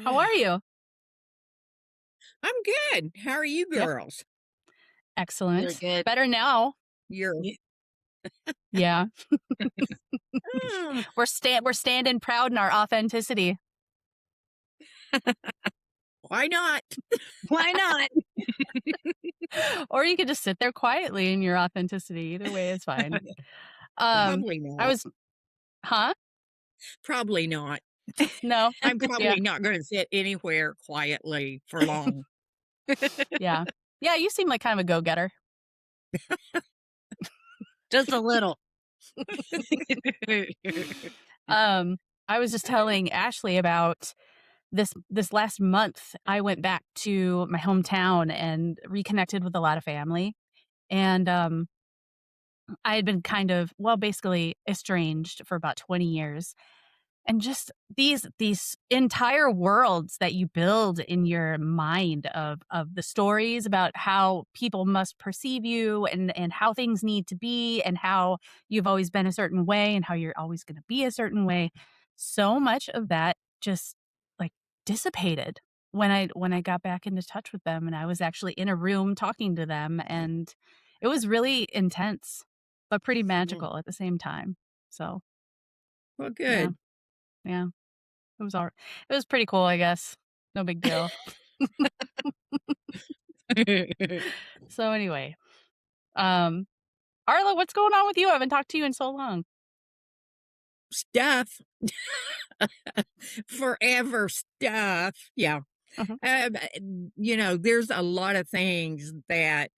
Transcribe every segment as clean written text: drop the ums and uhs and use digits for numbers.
How are you? I'm good. How are you Yeah. girls? Really Excellent. good. Better now. You're Ye Yeah. "Mm, We're standing proud in our authenticity. why not? Why not? Or you could just sit there quietly in your authenticity. Either way is fine. Um, Probably I not. was huh? Probably not. No. I'm Yeah. probably not going to sit anywhere quietly for long. Yeah. Yeah, you seem like kind of a go-getter. Just a little. Um, I was just telling Ashley about this last month. I went back to my hometown and reconnected with a lot of family. And I had been kind of, well, basically estranged for about 20 years. And just these entire worlds that you build in your mind of the stories about how people must perceive you and how things need to be and how you've always been a certain way and how you're always going to be a certain way. So much of that just like dissipated when I got back into touch with them and I was actually in a room talking to them, and it was really intense but pretty Mm, magical at the same time. So, well, yeah. good. Yeah. It was pretty cool, I guess. No big deal. So anyway, um, Arla, what's going on with you? I haven't talked to you in so long. Stuff. Forever stuff. Yeah. Mhm. Um, there's a lot of things that,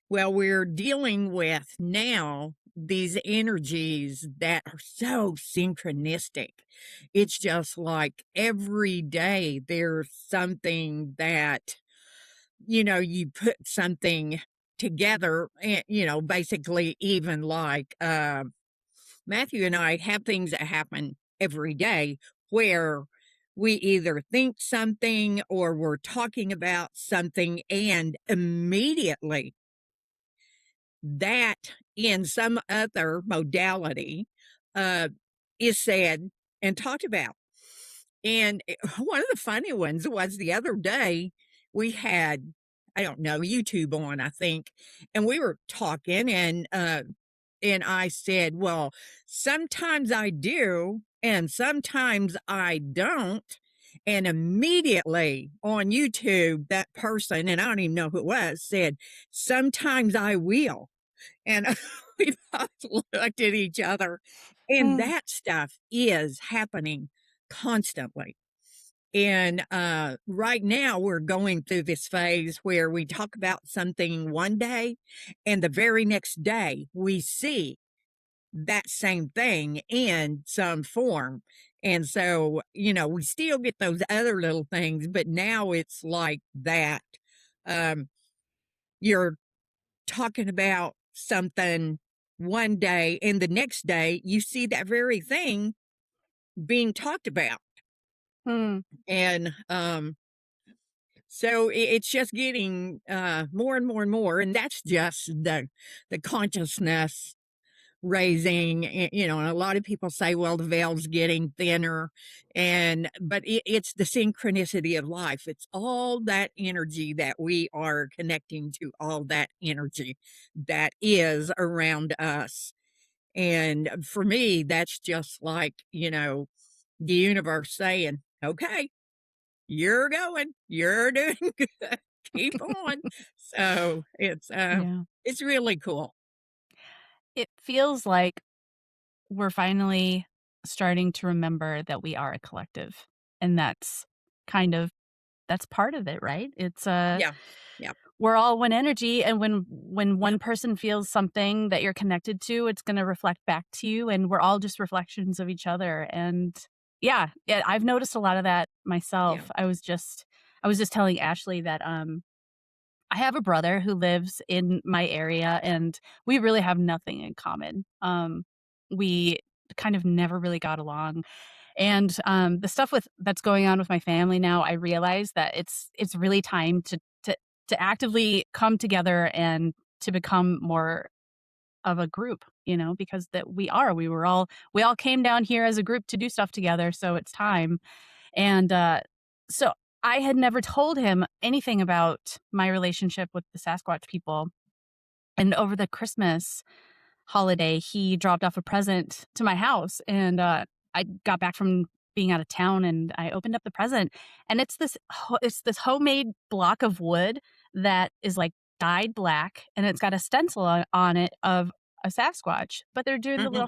we're dealing with now, these energies that are so synchronistic. It's just like every day there's something that, you put something together, and, basically, even like Matthew and I have things that happen every day where we either think something or we're talking about something, and immediately that in some other modality uh, is said and talked about. And one of the funny ones was the other day we had, I don't know, YouTube on, I think, and we were talking, and I said, well, sometimes I do, and sometimes I don't. And immediately on YouTube, that person, and I don't even know who it was, said, sometimes I will. And we both looked at each other, and Mm. that stuff is happening constantly. And right now, we're going through this phase where we talk about something one day, and the very next day, we see that same thing in some form. And so, we still get those other little things, but now it's like that. Um, you're talking about something one day, and the next day you see that very thing being talked about. Mm. And so it's just getting more and more and more, and that's just the consciousness raising. And a lot of people say, well, the veil's getting thinner, but it's the synchronicity of life. It's all that energy that we are connecting to, all that energy that is around us. And for me, that's just like, the universe saying, okay, you're going, you're doing good, keep on. So Yeah. it's really cool. It feels like we're finally starting to remember that we are a collective. And that's kind of that's part of it, right? It's Yeah. Yeah. we're all one energy, and when one person feels something that you're connected to, it's going to reflect back to you, and we're all just reflections of each other. And yeah, I've noticed a lot of that Yeah. myself. I was just telling Ashley that I have a brother who lives in my area, and we really have nothing in common. We kind of never really got along, and the stuff with that's going on with my family now, I realize that it's really time to actively come together and to become more of a group. because we all came down here as a group to do stuff together. So it's time. And so I had never told him anything about my relationship with the Sasquatch people. And over the Christmas holiday, he dropped off a present to my house. And I got back from being out of town and I opened up the present. And it's this homemade block of wood that is like dyed black. And it's got a stencil on it of a Sasquatch. But they're doing the little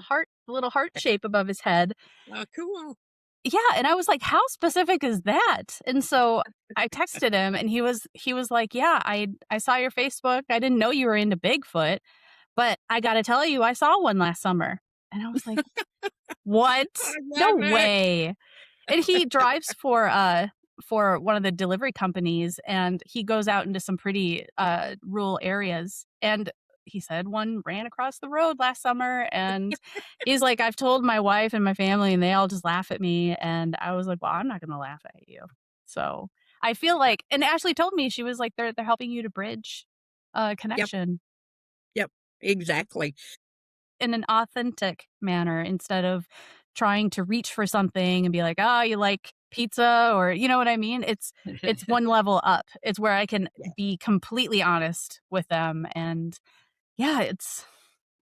heart shape above his head. Oh, cool. Yeah, and I was like, "How specific is that?" And so I texted him, and he was like, "Yeah, I saw your Facebook. I didn't know you were into Bigfoot, but I got to tell you, I saw one last summer." And I was like, "What? I No love it. way!" And he drives for one of the delivery companies, and he goes out into some pretty rural areas. And he said one ran across the road last summer, and he's like, "I've told my wife and my family, and they all just laugh at me." And I was like, "Well, I'm not going to laugh at you." So I feel like, and Ashley told me, she was like, they're helping you to bridge connection Yep, exactly. in an authentic manner instead of trying to reach for something and be like, "Oh, you like pizza," or you know what I mean? It's one level up. It's where I can Yeah. be completely honest with them. And yeah, it's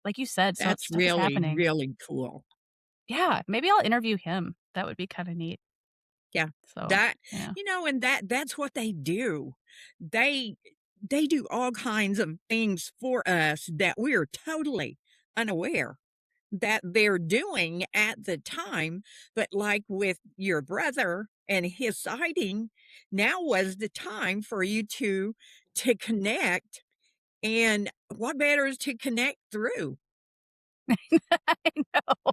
like you said, so That's stuff is really, happening. really cool. Yeah, maybe I'll interview him. That would be kind of neat. Yeah. So, That, yeah. and that's what they do. They they do all kinds of things for us that we're totally unaware that they're doing at the time. But like with your brother and his sighting, now was the time for you to connect. And what better is to connect through? I know.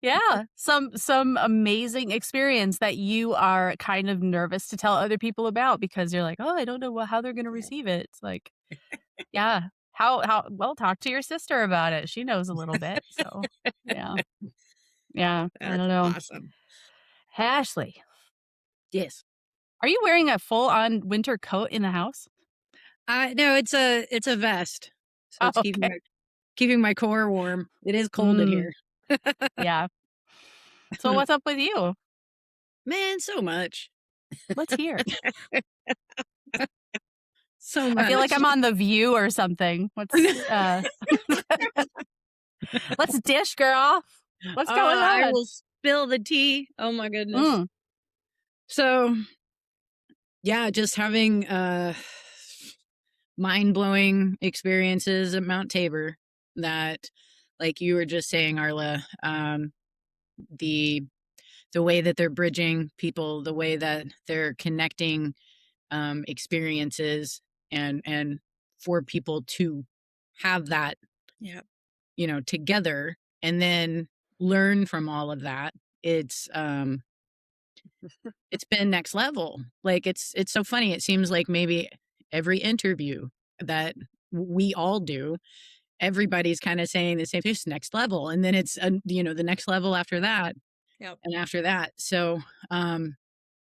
Yeah, some amazing experience that you are kind of nervous to tell other people about because you're like, "Oh, I don't know how they're going to Yeah. receive it." It's like, yeah, well, talk to your sister about it. She knows a little bit. So, yeah. Yeah, I That's don't know. awesome. Ashley, Yes. are you wearing a full-on winter coat in the house? No, it's a vest. So Oh, it's okay. keeping my core warm. It is cold in Mm, here. yeah. So what's up with you? Man, so much. Let's hear. So I feel like much. I'm on The View or something. Let's dish, girl. What's going I on? will spill the tea. Oh my goodness. Mm, So, yeah, just having mind-blowing experiences at Mount Tabor that, like you were just saying, Arla, the way that they're bridging people, the way that they're connecting experiences, and for people to have that, Yeah. together, and then learn from all of that. It's been next level. Like it's so funny. It seems like maybe every interview that we all do, everybody's kind of saying the same thing, "It's next level," and then it's the next level after that, Yep. and after that. So,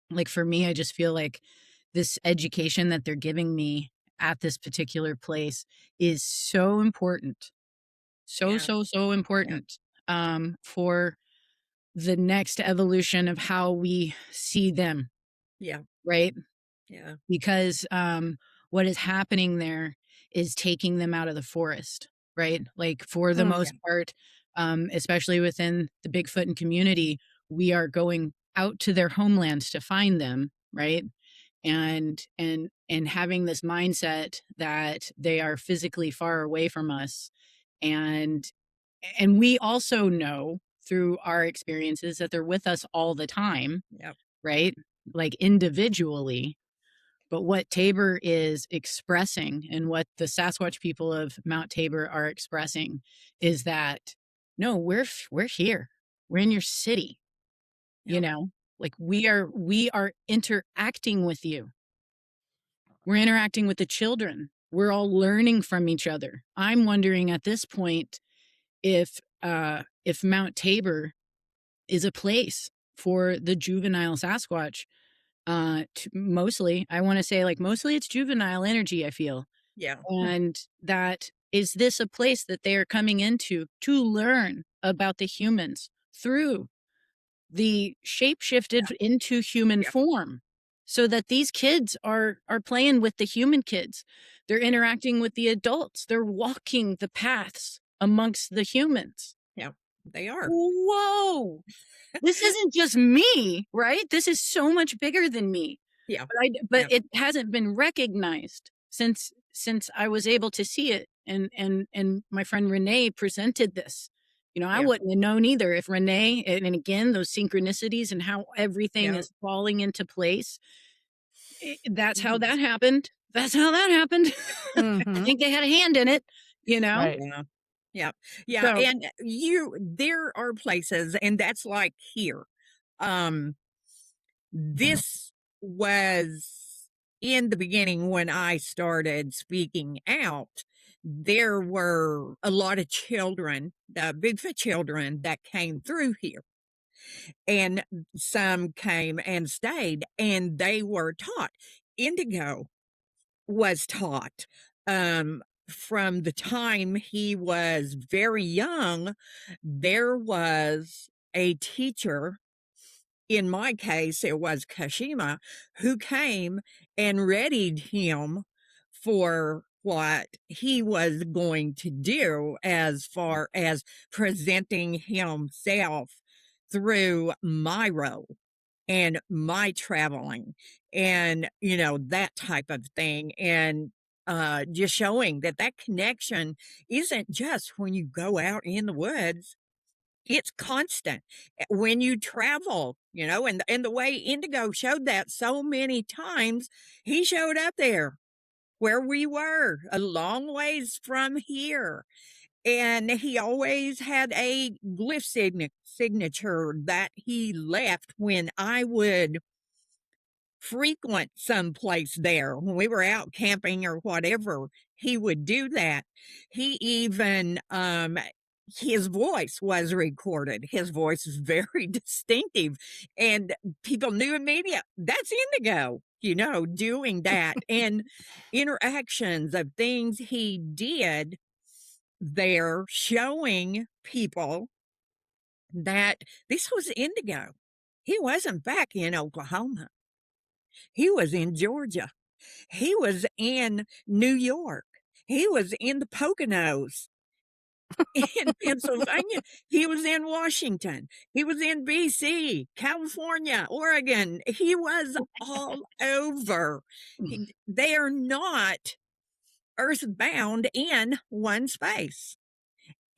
like for me, I just feel like this education that they're giving me at this particular place is so important, so Yeah. so so Yeah. important, for the next evolution of how we see them, Yeah. right? Yeah. Because what is happening there is taking them out of the forest, right? Like for the Yeah. most part, especially within the Bigfootin community, we are going out to their homelands to find them, right? And having this mindset that they are physically far away from us, and we also know through our experiences that they're with us all the time, Yep. right? Like individually. But what Tabor is expressing, and what the Sasquatch people of Mount Tabor are expressing, is that no, we're here. We're in your city, Yep. like we are interacting with you. We're interacting with the children. We're all learning from each other. I'm wondering at this point if Mount Tabor is a place for the juvenile Sasquatch. Mostly, I want to say, like, mostly it's juvenile energy, I feel. Yeah. And that Is this a place that they are coming into to learn about the humans through the shape-shifted into human Yeah. form, so that these kids are playing with the human kids. They're interacting with the adults. They're walking the paths amongst the humans. Yeah. They are. Whoa! This isn't just me, right? This is so much bigger than me. Yeah. But Yeah. it hasn't been recognized since I was able to see it, and my friend Renee presented this. You know, I Yeah. wouldn't have known either if Renee, and again, those synchronicities and how everything Yeah. is falling into place. That's how Mhm. that happened. That's how that happened. I Mhm. think they had a hand in it, you know? Right. Yeah. Yeah. Yeah. So And there are places, and that's like here. Um, this was in the beginning when I started speaking out. There were a lot of children, the Bigfoot children that came through here, and some came and stayed, and they were taught. Indigo was taught from the time he was very young. There was a teacher, in my case, it was Kashima, who came and readied him for what he was going to do as far as presenting himself through my role and my traveling and, that type of thing. And just showing that that connection isn't just when you go out in the woods, it's constant. When you travel, and the way Indigo showed that so many times, he showed up there where we were, a long ways from here. And he always had a glyph signature that he left when I would frequent someplace there. When we were out camping or whatever, he would do that. He even, his voice was recorded. His voice is very distinctive, and people knew immediately that's Indigo, doing that. And interactions of things he did there, showing people that this was Indigo. He wasn't back in Oklahoma. He was in Georgia. He was in New York. He was in the Poconos in Pennsylvania. He was in Washington. He was in BC, California, Oregon. He was all over. They are not earthbound in one space.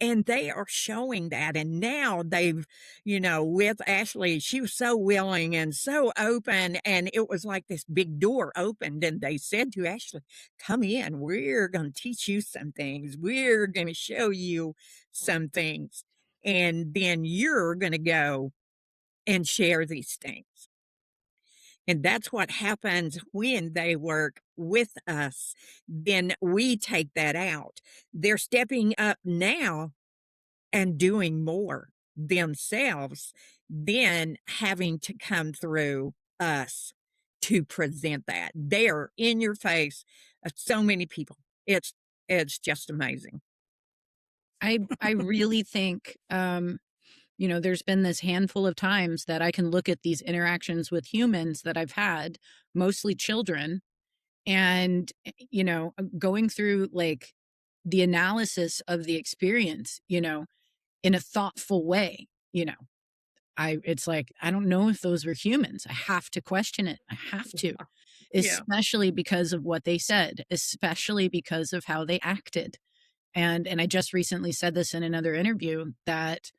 And they are showing that. And now they've, with Ashley, she was so willing and so open. And it was like this big door opened. And they said to Ashley, come in. We're going to teach you some things. We're going to show you some things. And then you're going to go and share these things. And that's what happens when they work with us. Then we take that out. They're stepping up now and doing more themselves than having to come through us to present that. They're in your face. So many people. It's just amazing. I really think, there's been this handful of times that I can look at these interactions with humans that I've had, mostly children, and, going through like the analysis of the experience, in a thoughtful way, it's like, I don't know if those were humans. I have to question it. I have to, Yeah. especially because of what they said, especially because of how they acted. And I just recently said this in another interview that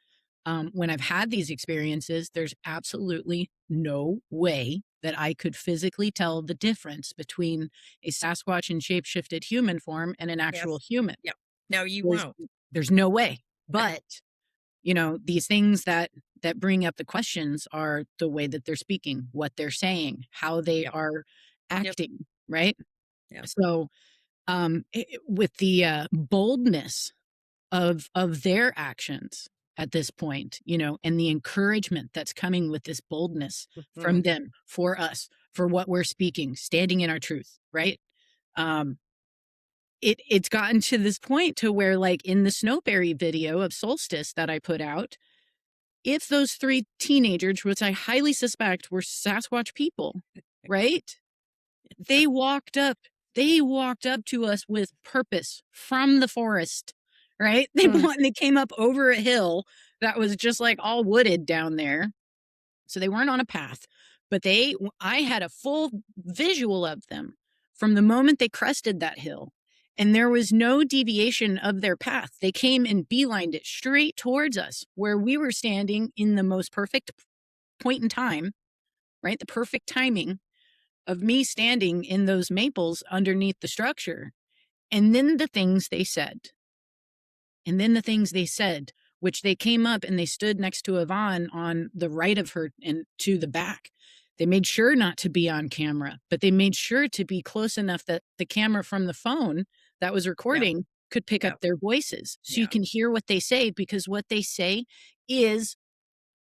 when I've had these experiences, there's absolutely no way that I could physically tell the difference between a Sasquatch in shapeshifted human form and an actual Yes. human. Yeah. No, you There's, won't. there's no way. Yeah. But these things that bring up the questions are the way that they're speaking, what they're saying, how they Yep. are Yep. acting, right? Yep. So with the boldness of their actions at this point, and the encouragement that's coming with this boldness from Mhm. them for us, for what we're speaking, standing in our truth, right? um it's gotten to this point to where, like, in the Snowberry video of Solstice that I put out, if those 3 teenagers, which I highly suspect were Sasquatch people, right? They walked up to us with purpose from the forest, right? They came up over a hill that was just like all wooded down there. So they weren't on a path, but I had a full visual of them from the moment they crested that hill. And there was no deviation of their path. They came and beelined it straight towards us, where we were standing in the most perfect point in time, right? The perfect timing of me standing in those maples underneath the structure. And then the things they said. Which they came up and they stood next to Yvonne on the right of her and to the back. They made sure not to be on camera, but they made sure to be close enough that the camera from the phone that was recording could pick up their voices. So you can hear what they say, because what they say is,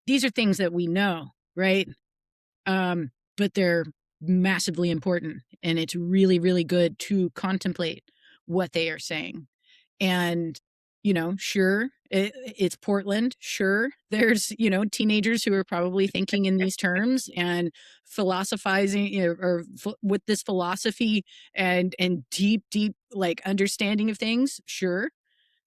these are things that we know, right? But they're massively important, and it's really, really good to contemplate what they are saying. And, sure, it's Portland. Sure, there's, teenagers who are probably thinking in these terms and philosophizing, with this philosophy and deep, like, understanding of things. Sure.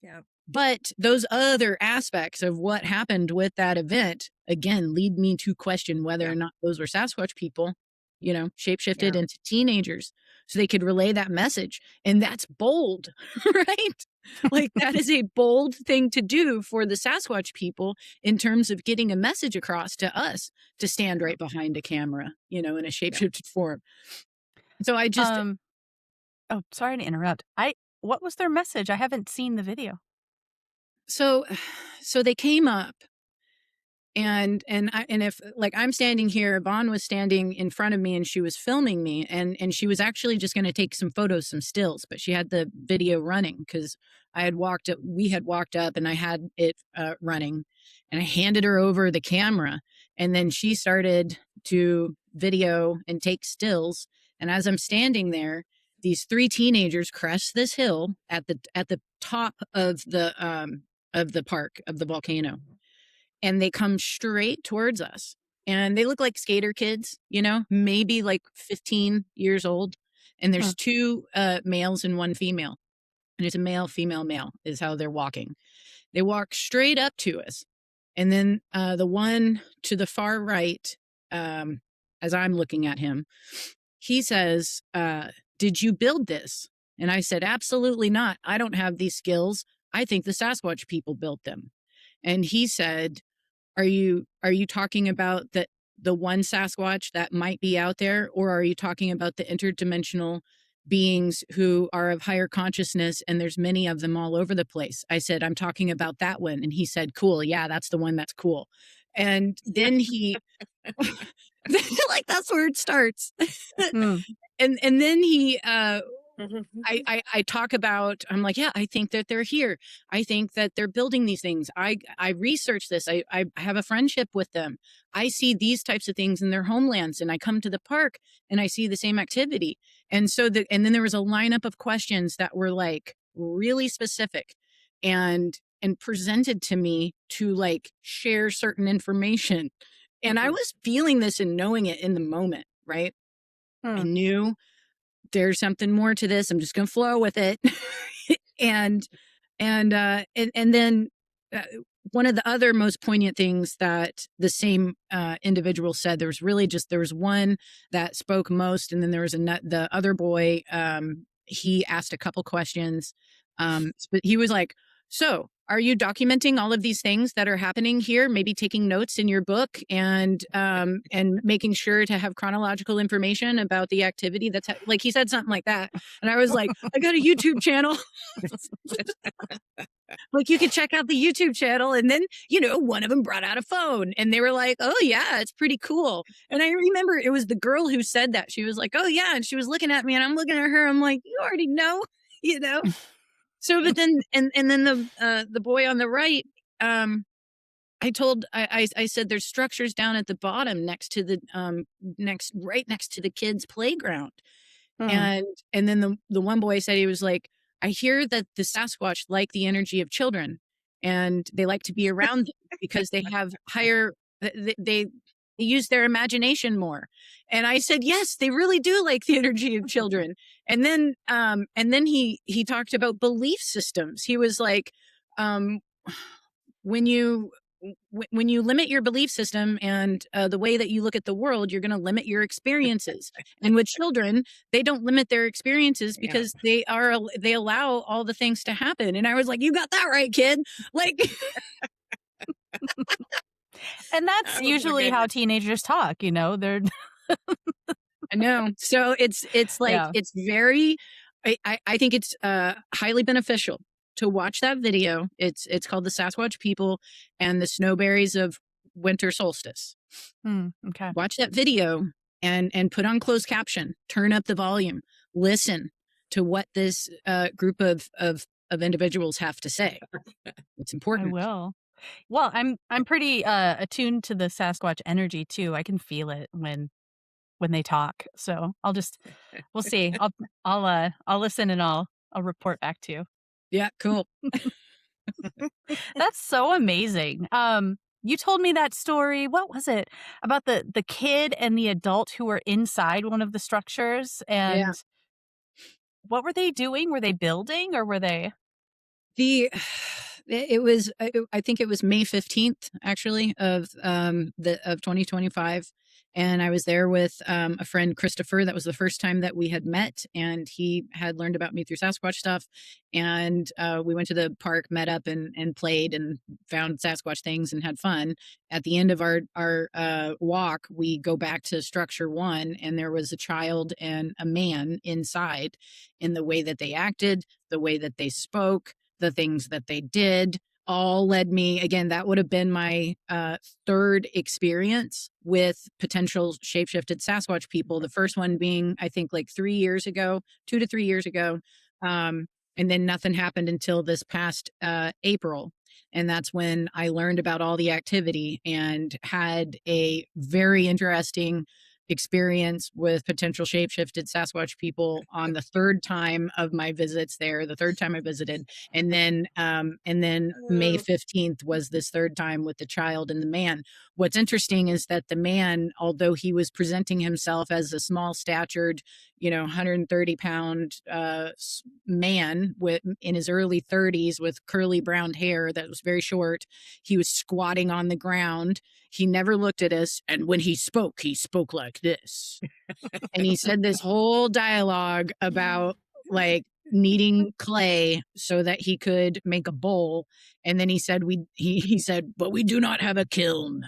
Yeah. But those other aspects of what happened with that event, again, lead me to question whether or not those were Sasquatch people, shapeshifted into teenagers so they could relay that message. And that's bold, right? Like, that is a bold thing to do for the Sasquatch people in terms of getting a message across to us, to stand right behind a camera, in a shapeshifted form. So I just, oh, sorry to interrupt. What was their message? I haven't seen the video. so they came up. And if, like, I'm standing here, Vaughn was standing in front of me and she was filming me, and she was actually just going to take some photos, some stills, but she had the video running because we had walked up and I had it running, and I handed her over the camera, and then she started to video and take stills. And as I'm standing there, these 3 teenagers crest this hill at the top of the park, of the volcano. And they come straight towards us. And they look like skater kids, maybe like 15 years old. And there's 2 males and 1 female. And it's a male, female, male is how they're walking. They walk straight up to us. And then the one to the far right, as I'm looking at him, he says, "Did you build this?" And I said, "Absolutely not. I don't have these skills. I think the Sasquatch people built them." And he said, Are you talking about the one Sasquatch that might be out there, or are you talking about the interdimensional beings who are of higher consciousness, and there's many of them all over the place? I said, "I'm talking about that one." And he said, "Cool. Yeah, that's the one that's cool." And then he like, that's where it starts. And then he I talk about, I'm like, yeah, I think that they're here. I think that they're building these things. I research this. I have a friendship with them. I see these types of things in their homelands, and I come to the park and I see the same activity. And then there was a lineup of questions that were, like, really specific and presented to me to, like, share certain information. And I was feeling this and knowing it in the moment, right? I knew there's something more to this. I'm just going to flow with it. and then one of the other most poignant things that the same individual said, there was one that spoke most, and then there was the other boy. He asked a couple questions, but he was like, "So, are you documenting all of these things that are happening here? Maybe taking notes in your book and making sure to have chronological information about the activity that's like." He said something like that, and I was like, "I got a YouTube channel." Like, you could check out the YouTube channel. And then, one of them brought out a phone and they were like, "Oh yeah, it's pretty cool." And I remember it was the girl who said that. She was like, "Oh yeah." And she was looking at me and I'm looking at her. I'm like, "You already know," So, but then, and then the boy on the right, I said, there's structures down at the bottom next to the, right next to the kids' playground. And then the one boy said, he was like, I hear that the Sasquatch like the energy of children, and they like to be around them because they have higher, they use their imagination more. And I said, yes, they really do like the energy of children. And then he talked about belief systems. He was like, um, when you when you limit your belief system and the way that you look at the world, you're going to limit your experiences. And with children, they don't limit their experiences Yeah. because they allow all the things to happen. And I was like, you got that right, kid. Like, And that's Oh my usually how goodness. teenagers talk, you know, they're I know. So it's like, yeah. it's very, I think it's highly beneficial to watch that video. It's called the Sasquatch People and the Snowberries of Winter Solstice. Okay. Watch that video and put on closed caption, turn up the volume, listen to what this group of individuals have to say. It's I important. will. Well, I'm pretty attuned to the Sasquatch energy too. I can feel it when they talk. So we'll see. I'll listen and I'll report back to you. Yeah, cool. That's so amazing. You told me that story. What was it about the kid and the adult who were inside one of the structures? Yeah. And what were they doing? Were they building or were they? The it was I think it was May 15th actually of 2025, and I was there with a friend, Christopher. That was the first time that we had met, and he had learned about me through Sasquatch stuff. And we went to the park, met up, and played and found Sasquatch things and had fun. At the end of our walk, we go back to structure one, and there was a child and a man inside. In the way that they acted, the way that they spoke, the things that they did, all led me, again, that would have been my third experience with potential shapeshifted Sasquatch people. The first one being, I think, like 3 years ago, 2 to 3 years ago. And then nothing happened until this past April. And that's when I learned about all the activity and had a very interesting experience with potential shapeshifted Sasquatch people on the third time of my visits there, the third time I visited. And then May Oh, 15th was this third time with the child and the man. What's interesting is that the man, although he was presenting himself as a small statured, 130-pound man in his early 30s with curly brown hair that was very short, he was squatting on the ground. He never looked at us. And when he spoke like this. And he said this whole dialogue about like needing clay so that he could make a bowl. And then he said, he said, but we do not have a kiln,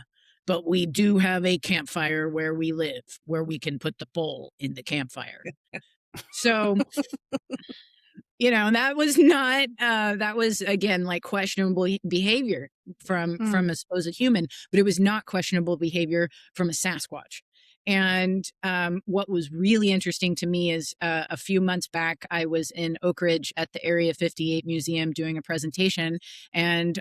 but we do have a campfire where we live, where we can put the bowl in the campfire. So, that was not, that was again, like questionable behavior from a supposed human, but it was not questionable behavior from a Sasquatch. And what was really interesting to me is a few months back, I was in Oak Ridge at the Area 58 Museum doing a presentation, and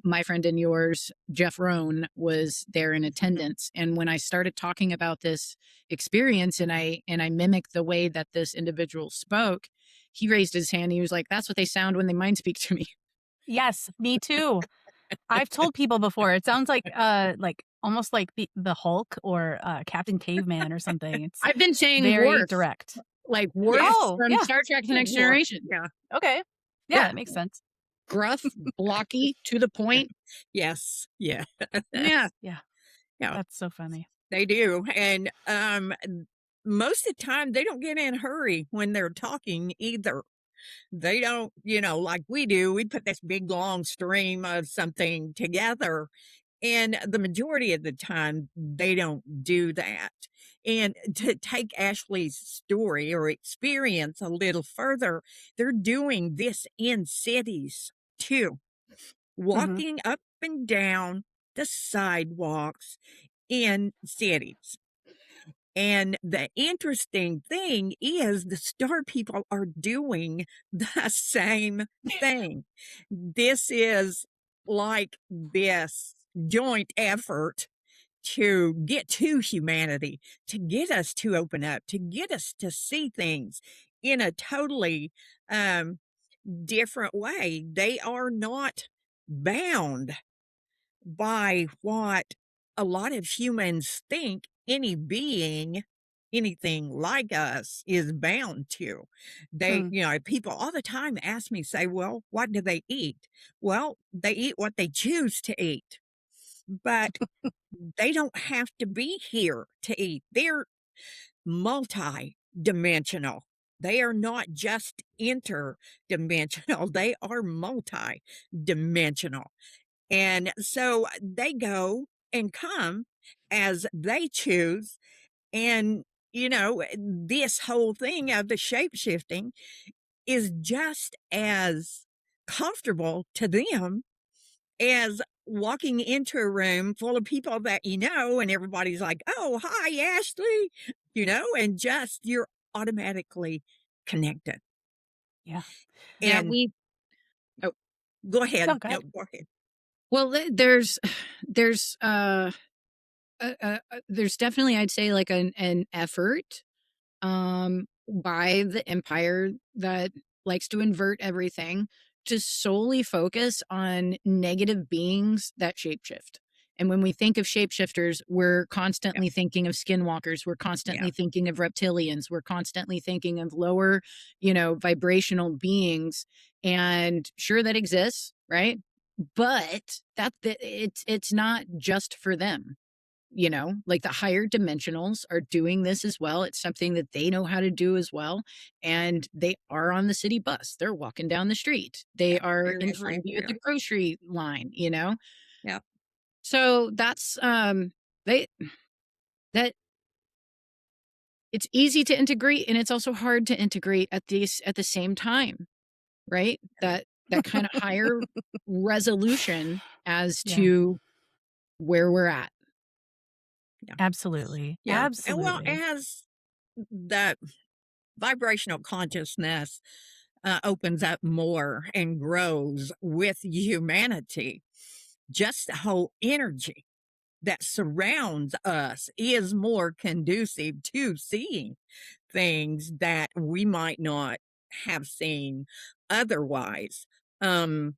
my friend and yours, Jeff Rohn, was there in attendance. And when I started talking about this experience, and I mimicked the way that this individual spoke, he raised his hand. He was like, "That's what they sound when they mind speak to me." Yes, me too. I've told people before. It sounds like almost like the Hulk or Captain Caveman or something. It's I've been saying very Worf, direct. like Worf yes. Oh, from yeah. Star Trek: The Next War. Generation. Yeah. Okay. Yeah, Yeah, that makes sense. gruff, blocky, to the point. Yes. Yeah. Yeah, Yeah, Yeah. that's so funny. They do. And most of the time they don't get in a hurry when they're talking either. They don't, like we do. We put this big long stream of something together. And the majority of the time, they don't do that. And to take Ashley's story or experience a little further, they're doing this in cities too, Mhm. walking up and down the sidewalks in cities. And the interesting thing is the star people are doing the same thing. This is like this joint effort to get to humanity, to get us to open up, to get us to see things in a totally um, different way. They are not bound by what a lot of humans think any being, anything like us, is bound to. They, Hmm. people all the time ask me, say, well, what do they eat? Well, they eat what they choose to eat, but they don't have to be here to eat. They're multi-dimensional. They are not just interdimensional, they are multi-dimensional. And so they go and come as they choose. And, this whole thing of the shape shifting is just as comfortable to them as walking into a room full of people that and everybody's like, "Oh, hi, Ashley," and just you're automatically connected. Yeah. Yeah, And oh, go ahead. No, go No, ahead. go ahead. well, there's there's definitely, I'd say, like an effort by the empire that likes to invert everything to solely focus on negative beings that shapeshift. And when we think of shapeshifters, we're Yeah, constantly thinking of skinwalkers, we're yeah, constantly thinking of reptilians, we're constantly thinking of lower, vibrational beings. And sure, that exists, right? But it's not just for them. Like the higher dimensionals are doing this as well. It's something that they know how to do as well. And they are on the city bus. They're walking down the street. They yeah. are They're in front of you at the everywhere. grocery line. Yeah, So that's they that it's easy to integrate and it's also hard to integrate at the same time, right? That kind of higher resolution as Yeah. to where we're at. yeah, Absolutely. yeah. And well, Absolutely. as the vibrational consciousness opens up more and grows with humanity, just the whole energy that surrounds us is more conducive to seeing things that we might not have seen otherwise. Um,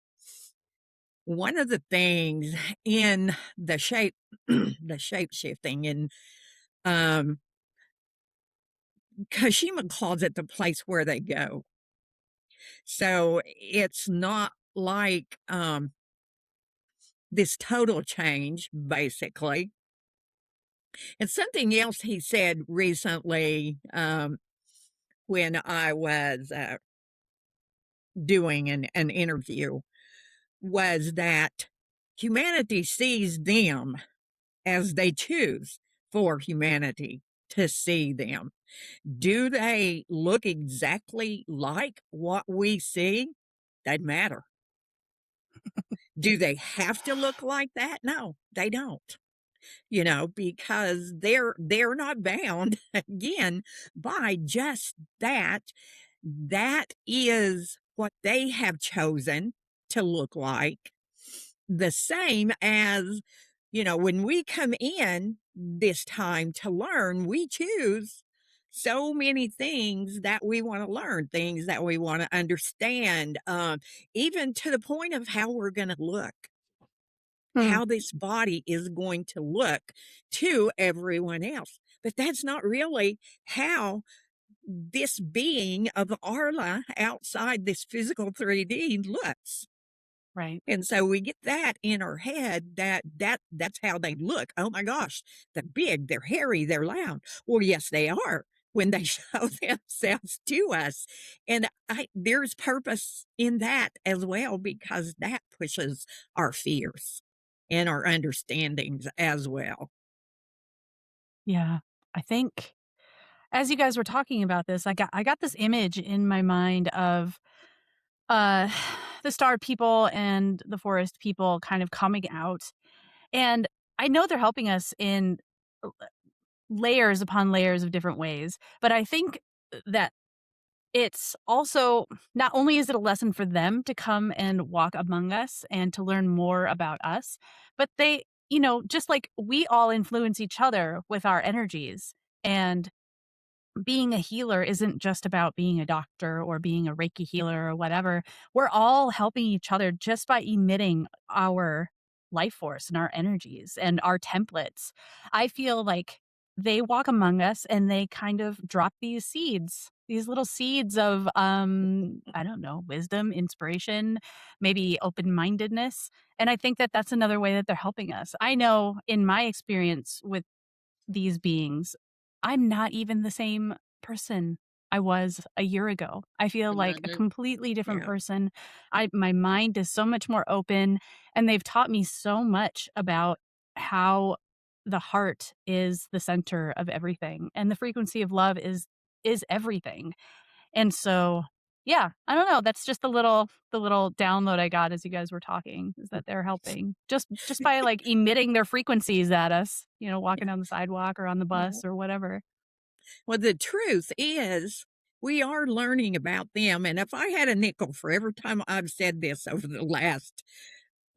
One of the things in the shape, the shape shifting, and um, Kashima calls it the place where they go. So it's not like this total change, basically. And something else he said recently when I was doing an interview was that humanity sees them as they choose for humanity to see them. Do they look exactly like what we see? Doesn't matter. Do they have to look like that? No, they don't. Because they're not bound again by just that. That is what they have chosen to look like. The same as, when we come in this time to learn, we choose so many things that we want to learn, things that we want to understand, even to the point of how we're going to look, Hmm. how this body is going to look to everyone else. But that's not really how this being of Arla outside this physical 3D looks. Right. And so we get that in our head that's how they look. Oh my gosh, they're big, they're hairy, they're loud. Well, yes, they are when they show themselves to us. And there's purpose in that as well because that pushes our fears and our understandings as well. Yeah. I think as you guys were talking about this, I got this image in my mind of uh the star people and the forest people kind of coming out. And I know they're helping us in layers upon layers of different ways, but I think that it's also not only is it a lesson for them to come and walk among us and to learn more about us, but they, just like we all influence each other with our energies. And being a healer isn't just about being a doctor or being a Reiki healer or whatever. We're all helping each other just by emitting our life force and our energies and our templates. I feel like they walk among us and they kind of drop these seeds, these little seeds of, I don't know, wisdom, inspiration, maybe open mindedness. And I think that that's another way that they're helping us. I know in my experience with these beings, I'm not even the same person I was a year ago. I feel like a Mhm. completely different Yeah. person. My mind is so much more open, and they've taught me so much about how the heart is the center of everything and the frequency of love is everything. And so, yeah, I don't know, that's just the little download I got as you guys were talking, is that they're helping just by, like, emitting their frequencies at us, walking down the sidewalk or on the Yeah. bus or whatever. Well, the truth is, we are learning about them, and if I had a nickel for every time I've said this over the last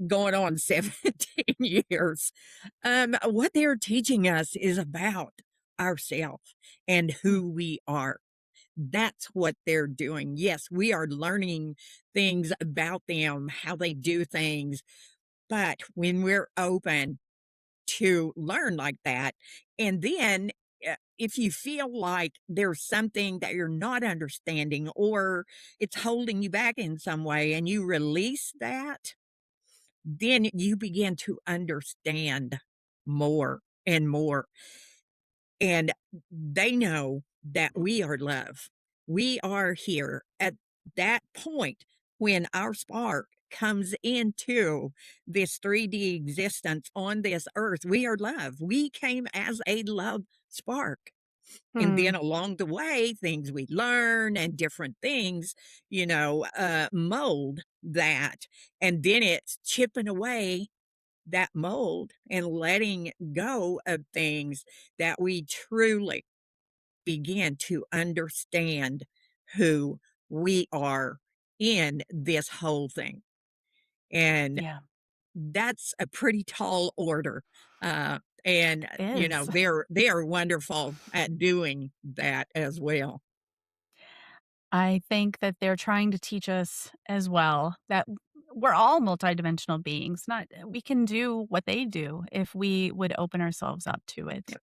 going on 17 years, what they're teaching us is about ourselves and Mm, who we are. That's what they're doing. Yes, we are learning things about them, how they do things, but when we're open to learn like that. And then if you feel like there's something that you're not understanding or it's holding you back in some way and you release that, then you begin to understand more and more. And they know that we are love. We are here at that point when our spark comes into this 3D existence on this earth. We are love. We came as a love spark. And hmm, then along the way, things we learn and different things, mold that. And then it's chipping away that mold and letting go of things that we truly begin to understand who we are in this whole thing. And yeah, that's a pretty tall order. And it is. they are wonderful at doing that as well. I think that they're trying to teach us as well that we're all multidimensional beings, not we can do what they do if we would open ourselves up to it. Yep.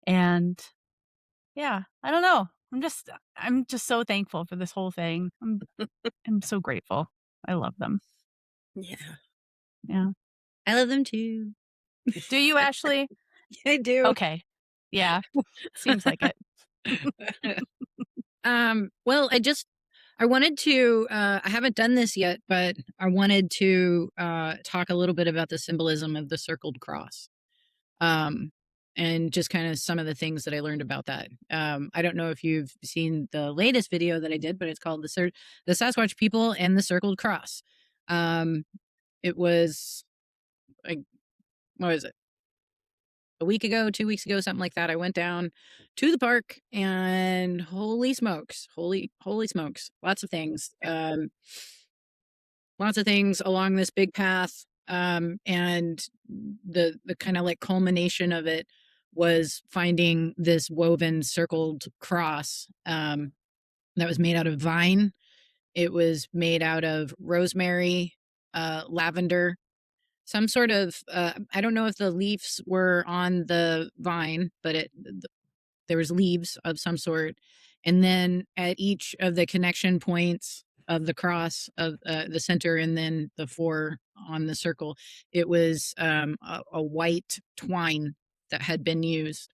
And yeah, I don't know. I'm just so thankful for this whole thing. I'm so grateful. I love them. Yeah. Yeah. I love them too. Do you, Ashley? I do. Okay. Yeah. Seems like it. Well, I wanted to I haven't done this yet, but I wanted to talk a little bit about the symbolism of the circled cross. Um and just kind of some of the things that I learned about that. I don't know if you've seen the latest video that I did, but it's called the Sasquatch People and the Circled Cross. It was like, what was it? A week ago, 2 weeks ago, something like that. I went down to the park and holy smokes, lots of things along this big path. And the kind of like culmination of it was finding this woven circled cross that was made out of vine. It was made out of rosemary, lavender, some sort of I don't know if the leaves were on the vine, but there was leaves of some sort. And then at each of the connection points of the cross of the center and then the four on the circle, it was a white twine that had been used.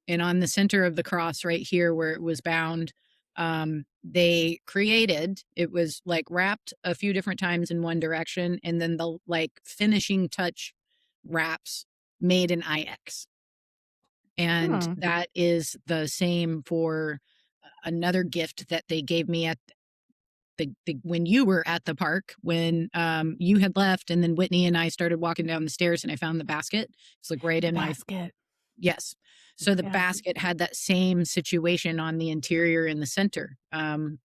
And on the center of the cross right here where it was bound, they created, it was like wrapped a few different times in one direction, and then the like finishing touch wraps made an IX. And Hmm. that is the same for another gift that they gave me at when you were at the park, when you had left, and then Whitney and I started walking down the stairs, and I found the basket. It's like right The in my basket. yes. So the Yeah. basket had that same situation on the interior in the center,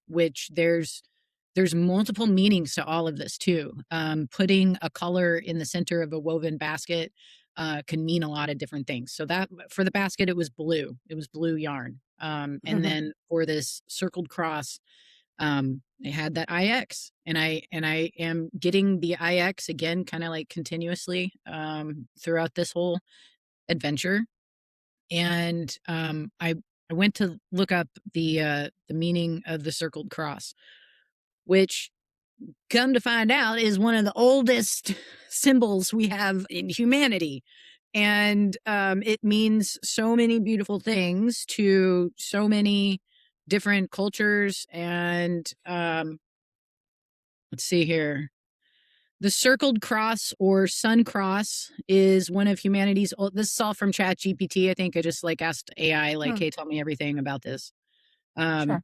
which there's multiple meanings to all of this too. Putting a color in the center of a woven basket can mean a lot of different things. So that for the basket, it was blue. It was blue yarn. And then for this circled cross, I had that IX, and I am getting the IX again, kind of like continuously throughout this whole adventure. And I went to look up the meaning of the circled cross, which, come to find out, is one of the oldest symbols we have in humanity. And it means so many beautiful things to so many different cultures. And let's see here. The circled cross or sun cross is one of humanity's this is all from ChatGPT. I think I just like asked AI, like, hey, tell me everything about this. Sure.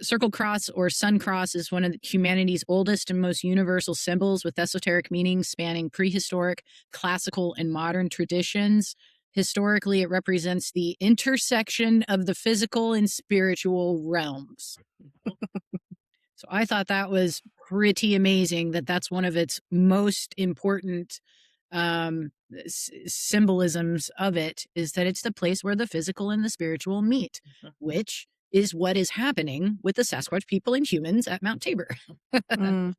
Circle cross or sun cross is one of humanity's oldest and most universal symbols with esoteric meanings spanning prehistoric, classical, and modern traditions. Historically, it represents the intersection of the physical and spiritual realms. So I thought that was pretty amazing that that's one of its most important symbolisms of it, is that it's the place where the physical and the spiritual meet, which is what is happening with the Sasquatch people and humans at Mount Tabor. um,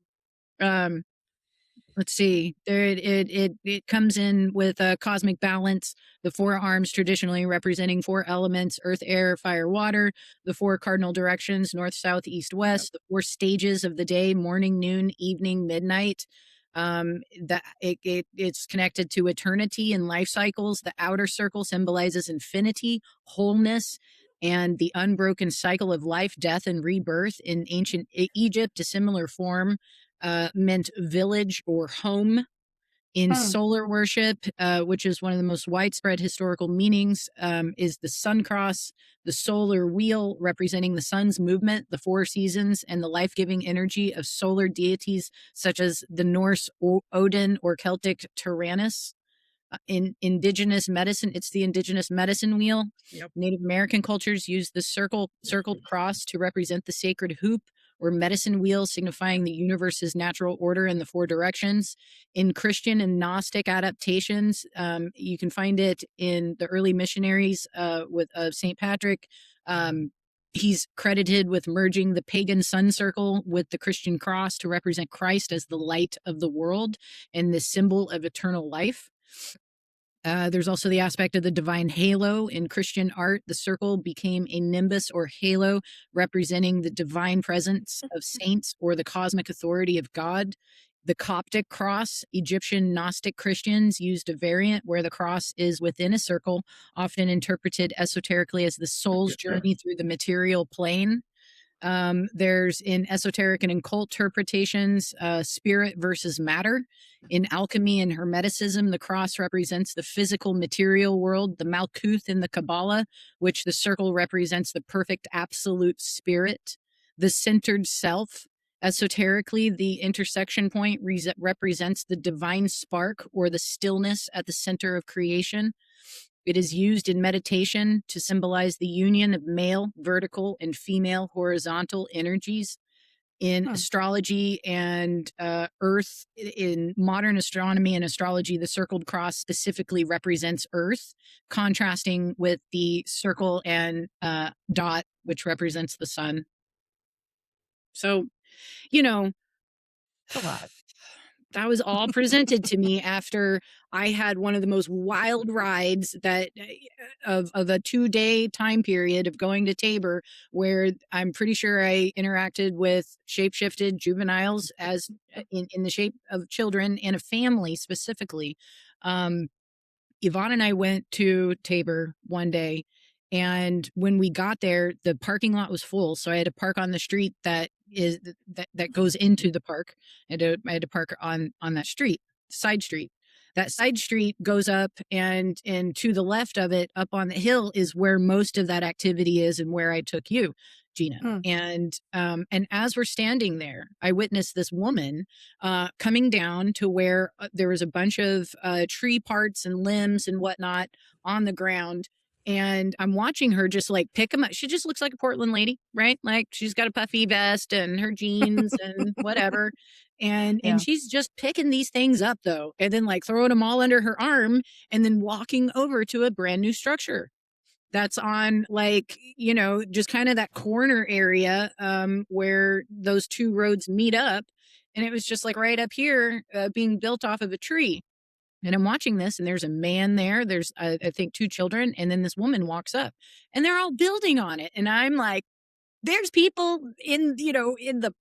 let's see, there it comes in with a cosmic balance. The four arms traditionally representing four elements: earth, air, fire, water. The four cardinal directions: north, south, east, west. The four stages of the day: morning, noon, evening, midnight. That it's connected to eternity and life cycles. The outer circle symbolizes infinity, wholeness, and the unbroken cycle of life, death, and rebirth. In ancient Egypt, a similar form meant village or home. In solar worship, which is one of the most widespread historical meanings, is the sun cross, the solar wheel representing the sun's movement, the four seasons, and the life-giving energy of solar deities such as the Norse Odin or Celtic Tyrannus. In indigenous medicine, it's the indigenous medicine wheel. Yep. Native American cultures use the circled cross to represent the sacred hoop or medicine wheel, signifying the universe's natural order in the four directions. In Christian and Gnostic adaptations, you can find it in the early missionaries with St. Patrick. He's credited with merging the pagan sun circle with the Christian cross to represent Christ as the light of the world and the symbol of eternal life. There's also the aspect of the divine halo. In Christian art, the circle became a nimbus or halo representing the divine presence of saints or the cosmic authority of God. The Coptic cross, Egyptian Gnostic Christians used a variant where the cross is within a circle, often interpreted esoterically as the soul's journey through the material plane. There's in esoteric and occult interpretations, spirit versus matter. In alchemy and hermeticism, the cross represents the physical material world, the Malkuth in the Kabbalah, which the circle represents the perfect absolute spirit, the centered self. Esoterically, the intersection point represents the divine spark or the stillness at the center of creation. It is used in meditation to symbolize the union of male, vertical, and female, horizontal energies. In astrology and Earth, in modern astronomy and astrology, the circled cross specifically represents Earth, contrasting with the circle and dot, which represents the sun. So, you know, It's a lot. that was all presented to me after I had one of the most wild rides that of a 2-day time period of going to Tabor, where I'm pretty sure I interacted with shapeshifted juveniles as in the shape of children and a family specifically. Yvonne and I went to Tabor one day, and when we got there, the parking lot was full. So I had to park on the street that goes into the park. I had to park on that street, side street. That side street goes up, and to the left of it, up on the hill, is where most of that activity is, and where I took you, Gina. And as we're standing there, I witnessed this woman coming down to where there was a bunch of tree parts and limbs and whatnot on the ground. And I'm watching her just like pick them up. She just looks like a Portland lady, right? Like she's got a puffy vest and her jeans and whatever. And she's just picking these things up though, and then like throwing them all under her arm and then walking over to a brand new structure. that's on, like, just kind of that corner area where those two roads meet up. And it was just like right up here, being built off of a tree. And I'm watching this, and there's a man there. There's, I think, two children. And then this woman walks up, and they're all building on it. And I'm like, there's people in the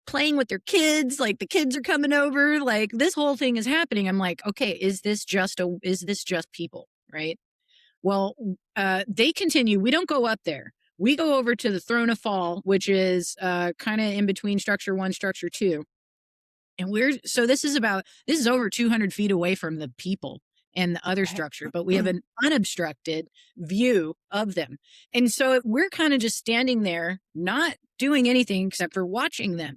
playing with their kids. Like, the kids are coming over. Like, this whole thing is happening. I'm like, okay, is this just people? Right. Well, they continue. We don't go up there. We go over to the Throne of Fall, which is kind of in between structure 1, structure 2. And this is over 200 feet away from the people and the other structure, but we have an unobstructed view of them. And so we're kind of just standing there, not doing anything except for watching them.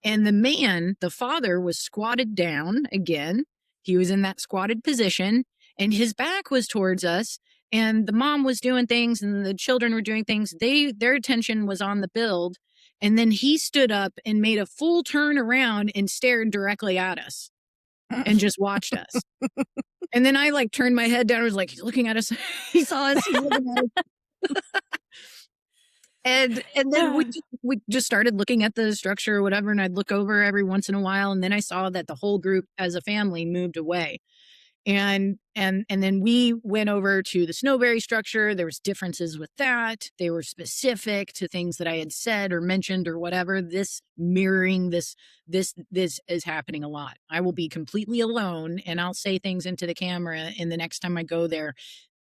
And the father, was squatted down again. He was in that squatted position, and his back was towards us. And the mom was doing things, and the children were doing things. Their attention was on the build. And then he stood up and made a full turn around and stared directly at us and just watched us. And then I like turned my head down. I was like, he's looking at us. He saw us. He's looking at us. And then we just started looking at the structure or whatever. And I'd look over every once in a while. And then I saw that the whole group as a family moved away. And then we went over to the Snowberry structure. There was differences with that. They were specific to things that I had said or mentioned or whatever. This mirroring this is happening a lot. I will be completely alone, and I'll say things into the camera. And the next time I go there,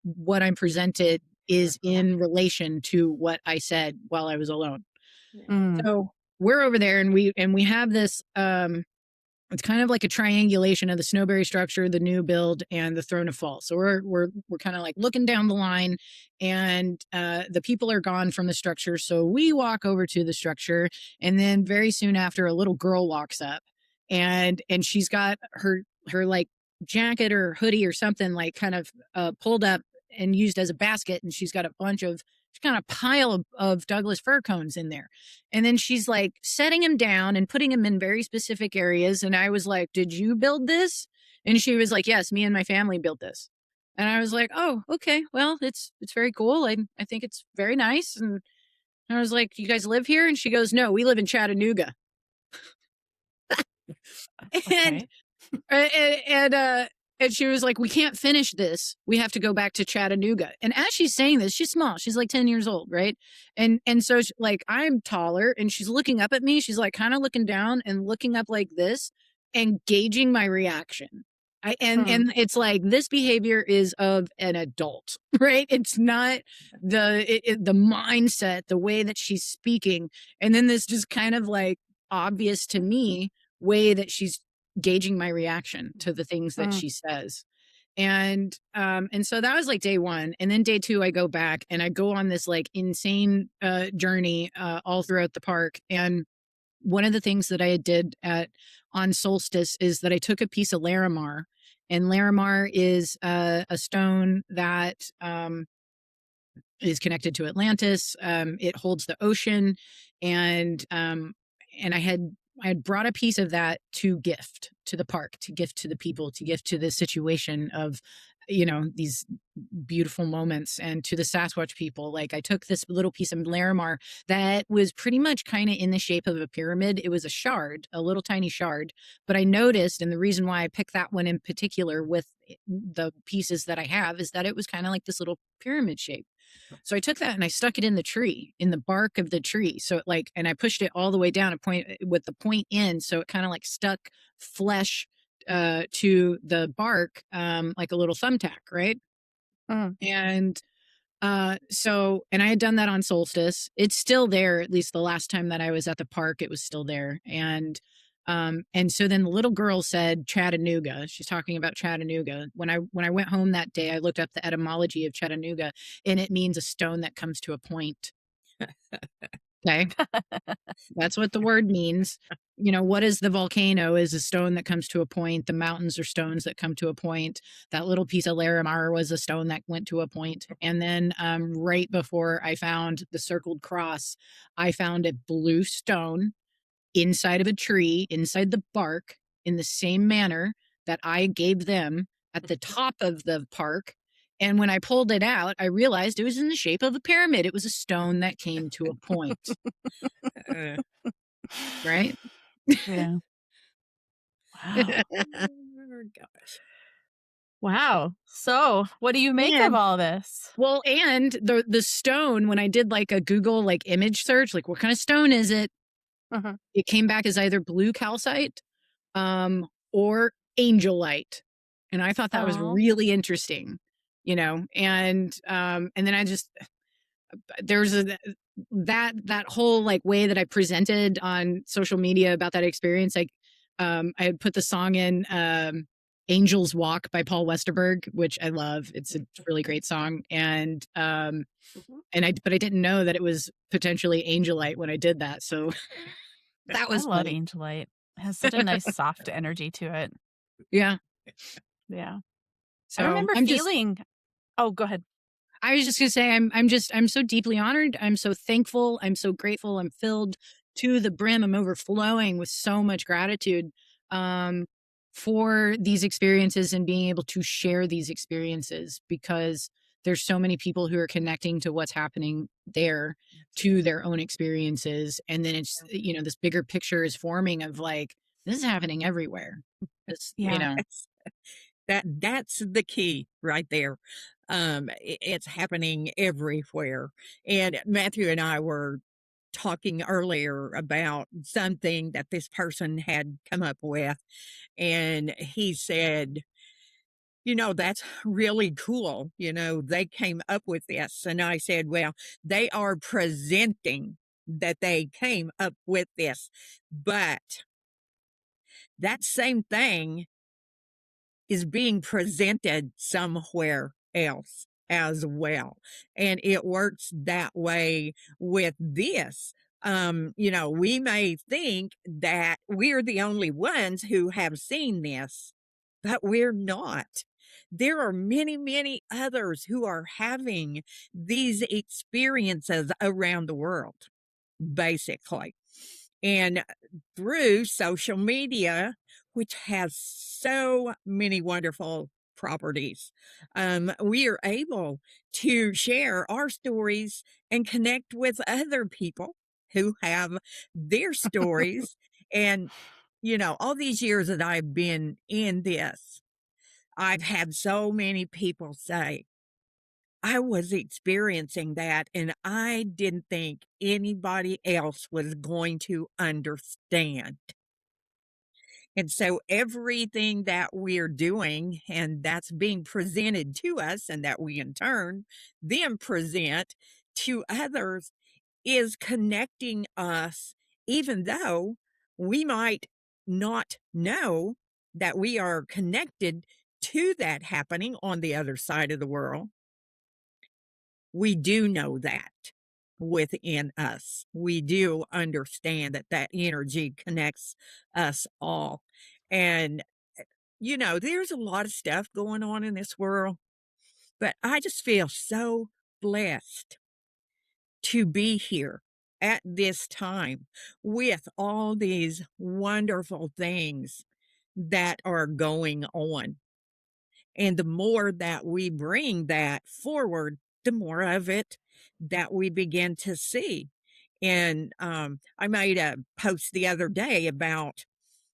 what I'm presented is in relation to what I said while I was alone. So we're over there, and we have this, it's kind of like a triangulation of the Snowberry structure, the new build, and the Throne of Fall. So we're kind of like looking down the line, and the people are gone from the structure. So we walk over to the structure, and then very soon after, a little girl walks up, and she's got her like jacket or hoodie or something like kind of pulled up and used as a basket, and she's got a pile of Douglas fir cones in there. And then she's like setting him down and putting him in very specific areas. And I was like, did you build this? And she was like, yes, me and my family built this. And I was like, oh, okay, well, it's very cool. I think it's very nice. And I was like, you guys live here? And she goes, no, we live in Chattanooga. Okay. And she was like, we can't finish this. We have to go back to Chattanooga. And as she's saying this, she's small. She's like 10 years old, right? And so like, I'm taller, and she's looking up at me. She's like kind of looking down and looking up like this and gauging my reaction. And it's like, this behavior is of an adult, right? It's not the mindset, the way that she's speaking. And then this just kind of like obvious to me way that she's gauging my reaction to the things that she says. And so that was like day 1. And then day 2, I go back and I go on this like insane journey all throughout the park. And one of the things that I did on solstice is that I took a piece of Larimar, and Larimar is a stone that is connected to Atlantis. It holds the ocean, and I had brought a piece of that to gift to the park, to gift to the people, to gift to the situation of, these beautiful moments, and to the Sasquatch people. Like, I took this little piece of Larimar that was pretty much kind of in the shape of a pyramid. It was a shard, a little tiny shard. But I noticed, and the reason why I picked that one in particular with the pieces that I have, is that it was kind of like this little pyramid shape. So I took that and I stuck it in the tree, in the bark of the tree. So it like, and I pushed it all the way down a point with the point in. So it kind of like stuck flesh to the bark, like a little thumbtack. Right. And and I had done that on solstice. It's still there. At least the last time that I was at the park, it was still there. And so then the little girl said Chattanooga. She's talking about Chattanooga. When I went home that day, I looked up the etymology of Chattanooga, and it means a stone that comes to a point. Okay. That's what the word means. What is the volcano? Is a stone that comes to a point. The mountains are stones that come to a point. That little piece of Larimar was a stone that went to a point. And then right before I found the circled cross, I found a blue stone inside of a tree, inside the bark, in the same manner that I gave them at the top of the park. And when I pulled it out, I realized it was in the shape of a pyramid. It was a stone that came to a point, Uh, right? Yeah. Wow. oh, gosh. Wow. So, what do you make of And all this? well, and the stone, when I did like a Google like image search, like what kind of stone is it? Uh-huh. It came back as either blue calcite, or angelite. And I thought that was Oh. really interesting, and then I just there's that whole like way that I presented on social media about that experience. Like, I had put the song in, Angel's Walk by Paul Westerberg, which I love. It's a really great song. But I didn't know that it was potentially angelite when I did that. So that I was love funny. Angelite. It has such a nice soft energy to it. Yeah. Yeah. I So remember feeling Oh, go ahead. I was just gonna say I'm so deeply honored. I'm so thankful. I'm so grateful. I'm filled to the brim. I'm overflowing with so much gratitude, um, for these experiences and being able to share these experiences, because there's so many people who are connecting to what's happening there to their own experiences. And then it's, this bigger picture is forming of like, this is happening everywhere. It's, Yeah. That's the key right there. It's happening everywhere. And Matthew and I were talking earlier about something that this person had come up with, and he said, that's really cool. They came up with this. And I said, well, they are presenting that they came up with this, but that same thing is being presented somewhere else as well. And it works that way with this. We may think that we're the only ones who have seen this, but we're not. There are many, many others who are having these experiences around the world, basically. And through social media, which has so many wonderful properties, we are able to share our stories and connect with other people who have their stories. And, all these years that I've been in this, I've had so many people say, I was experiencing that, and I didn't think anybody else was going to understand. And so everything that we're doing and that's being presented to us and that we in turn then present to others is connecting us, even though we might not know that we are connected to that happening on the other side of the world. We do know that within us. We do understand that that energy connects us all. And, there's a lot of stuff going on in this world, but I just feel so blessed to be here at this time with all these wonderful things that are going on. And the more that we bring that forward, the more of it that we begin to see. And I made a post the other day about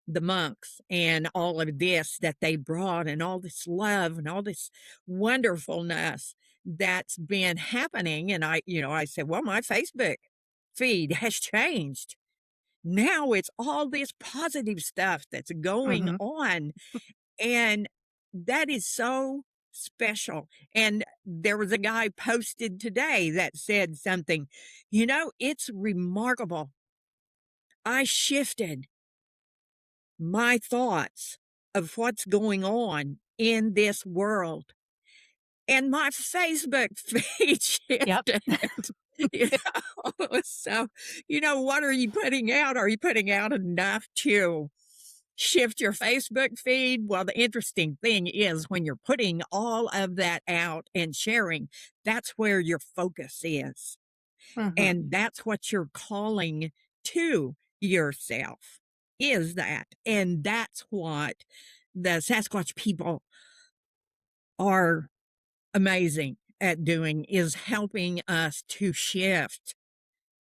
the monks and all of this that they brought, and all this love and all this wonderfulness that's been happening. And I said, well, my Facebook feed has changed. Now it's all this positive stuff that's going Mhm. on, and that is so special. And there was a guy posted today that said something, it's remarkable. I shifted my thoughts of what's going on in this world, and my Facebook feed Yep. shifted. You so, what are you putting out? Are you putting out enough to shift your Facebook feed? Well, the interesting thing is when you're putting all of that out and sharing, that's where your focus is. Mhm. And that's what you're calling to yourself, is that. And that's what the Sasquatch people are amazing at doing is helping us to shift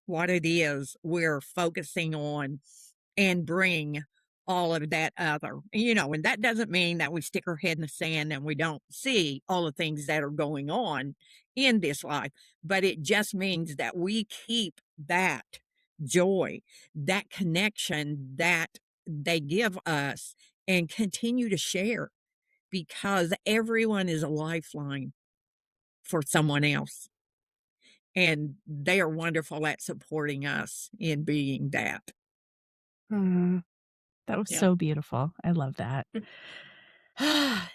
what it is we're focusing on and bring all of that other, and that doesn't mean that we stick our head in the sand and we don't see all the things that are going on in this life, but it just means that we keep that joy, that connection that they give us and continue to share because everyone is a lifeline for someone else. And they are wonderful at supporting us in being that. Mm, that was Yeah. so beautiful. I love that.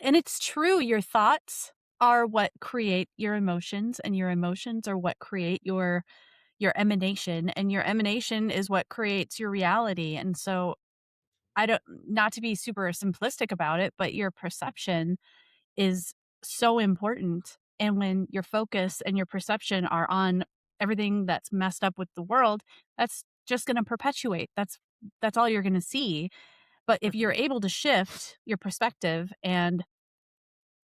And it's true, your thoughts are what create your emotions, and your emotions are what create your emanation, and your emanation is what creates your reality. And so I don't, not to be super simplistic about it, but your perception is so important. And when your focus and your perception are on everything that's messed up with the world, that's just going to perpetuate. That's all you're going to see. But if you're able to shift your perspective and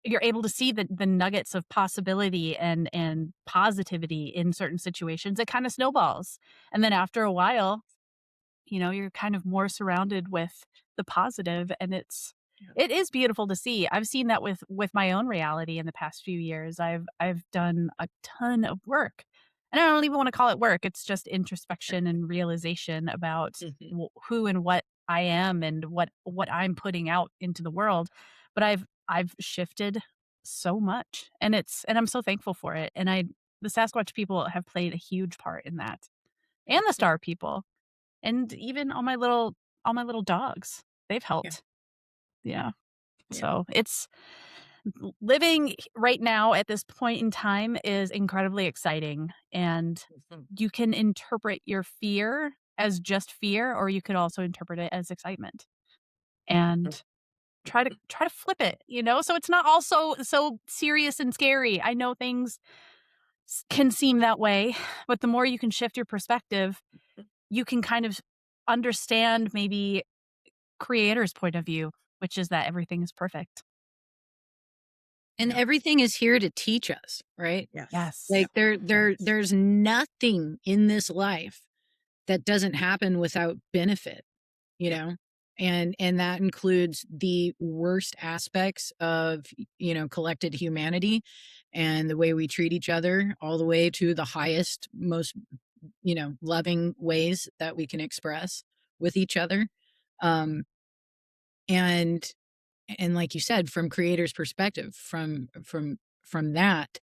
you're able to see the nuggets of possibility and positivity in certain situations, it kind of snowballs. And then after a while, you're kind of more surrounded with the positive, and it is beautiful to see. I've seen that with my own reality in the past few years. I've done a ton of work. And I don't even want to call it work. It's just introspection and realization about Mhm. who and what I am and what I'm putting out into the world. But I've shifted so much, and I'm so thankful for it. And the Sasquatch people have played a huge part in that. And the star people. And even all my little dogs, they've Yeah, helped. Yeah. yeah. So it's living right now at this point in time is incredibly exciting. And Mhm. you can interpret your fear as just fear, or you could also interpret it as excitement. And try to flip it. So it's not all so serious and scary. I know things can seem that way, but the more you can shift your perspective, you can kind of understand maybe creator's point of view, which is that everything is perfect. And Yeah. everything is here to teach us, right? Yes. Yes. Yeah. Like there's nothing in this life that doesn't happen without benefit, you Yeah. know? And that includes the worst aspects of, collected humanity and the way we treat each other, all the way to the highest, most, loving ways that we can express with each other. Um, and and like you said, from creator's perspective, from that,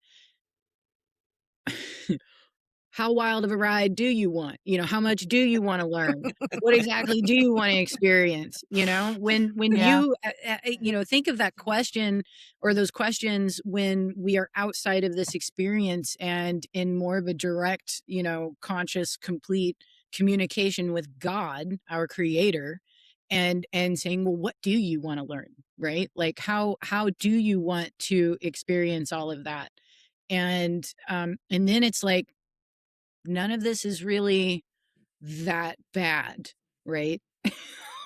how wild of a ride do you want? How much do you want to learn? What exactly do you want to experience? When Yeah. you think of that question or those questions when we are outside of this experience and in more of a direct, conscious, complete communication with God, our creator, and saying, well, what do you want to learn? Right? Like how do you want to experience all of that? And then it's like none of this is really that bad, right?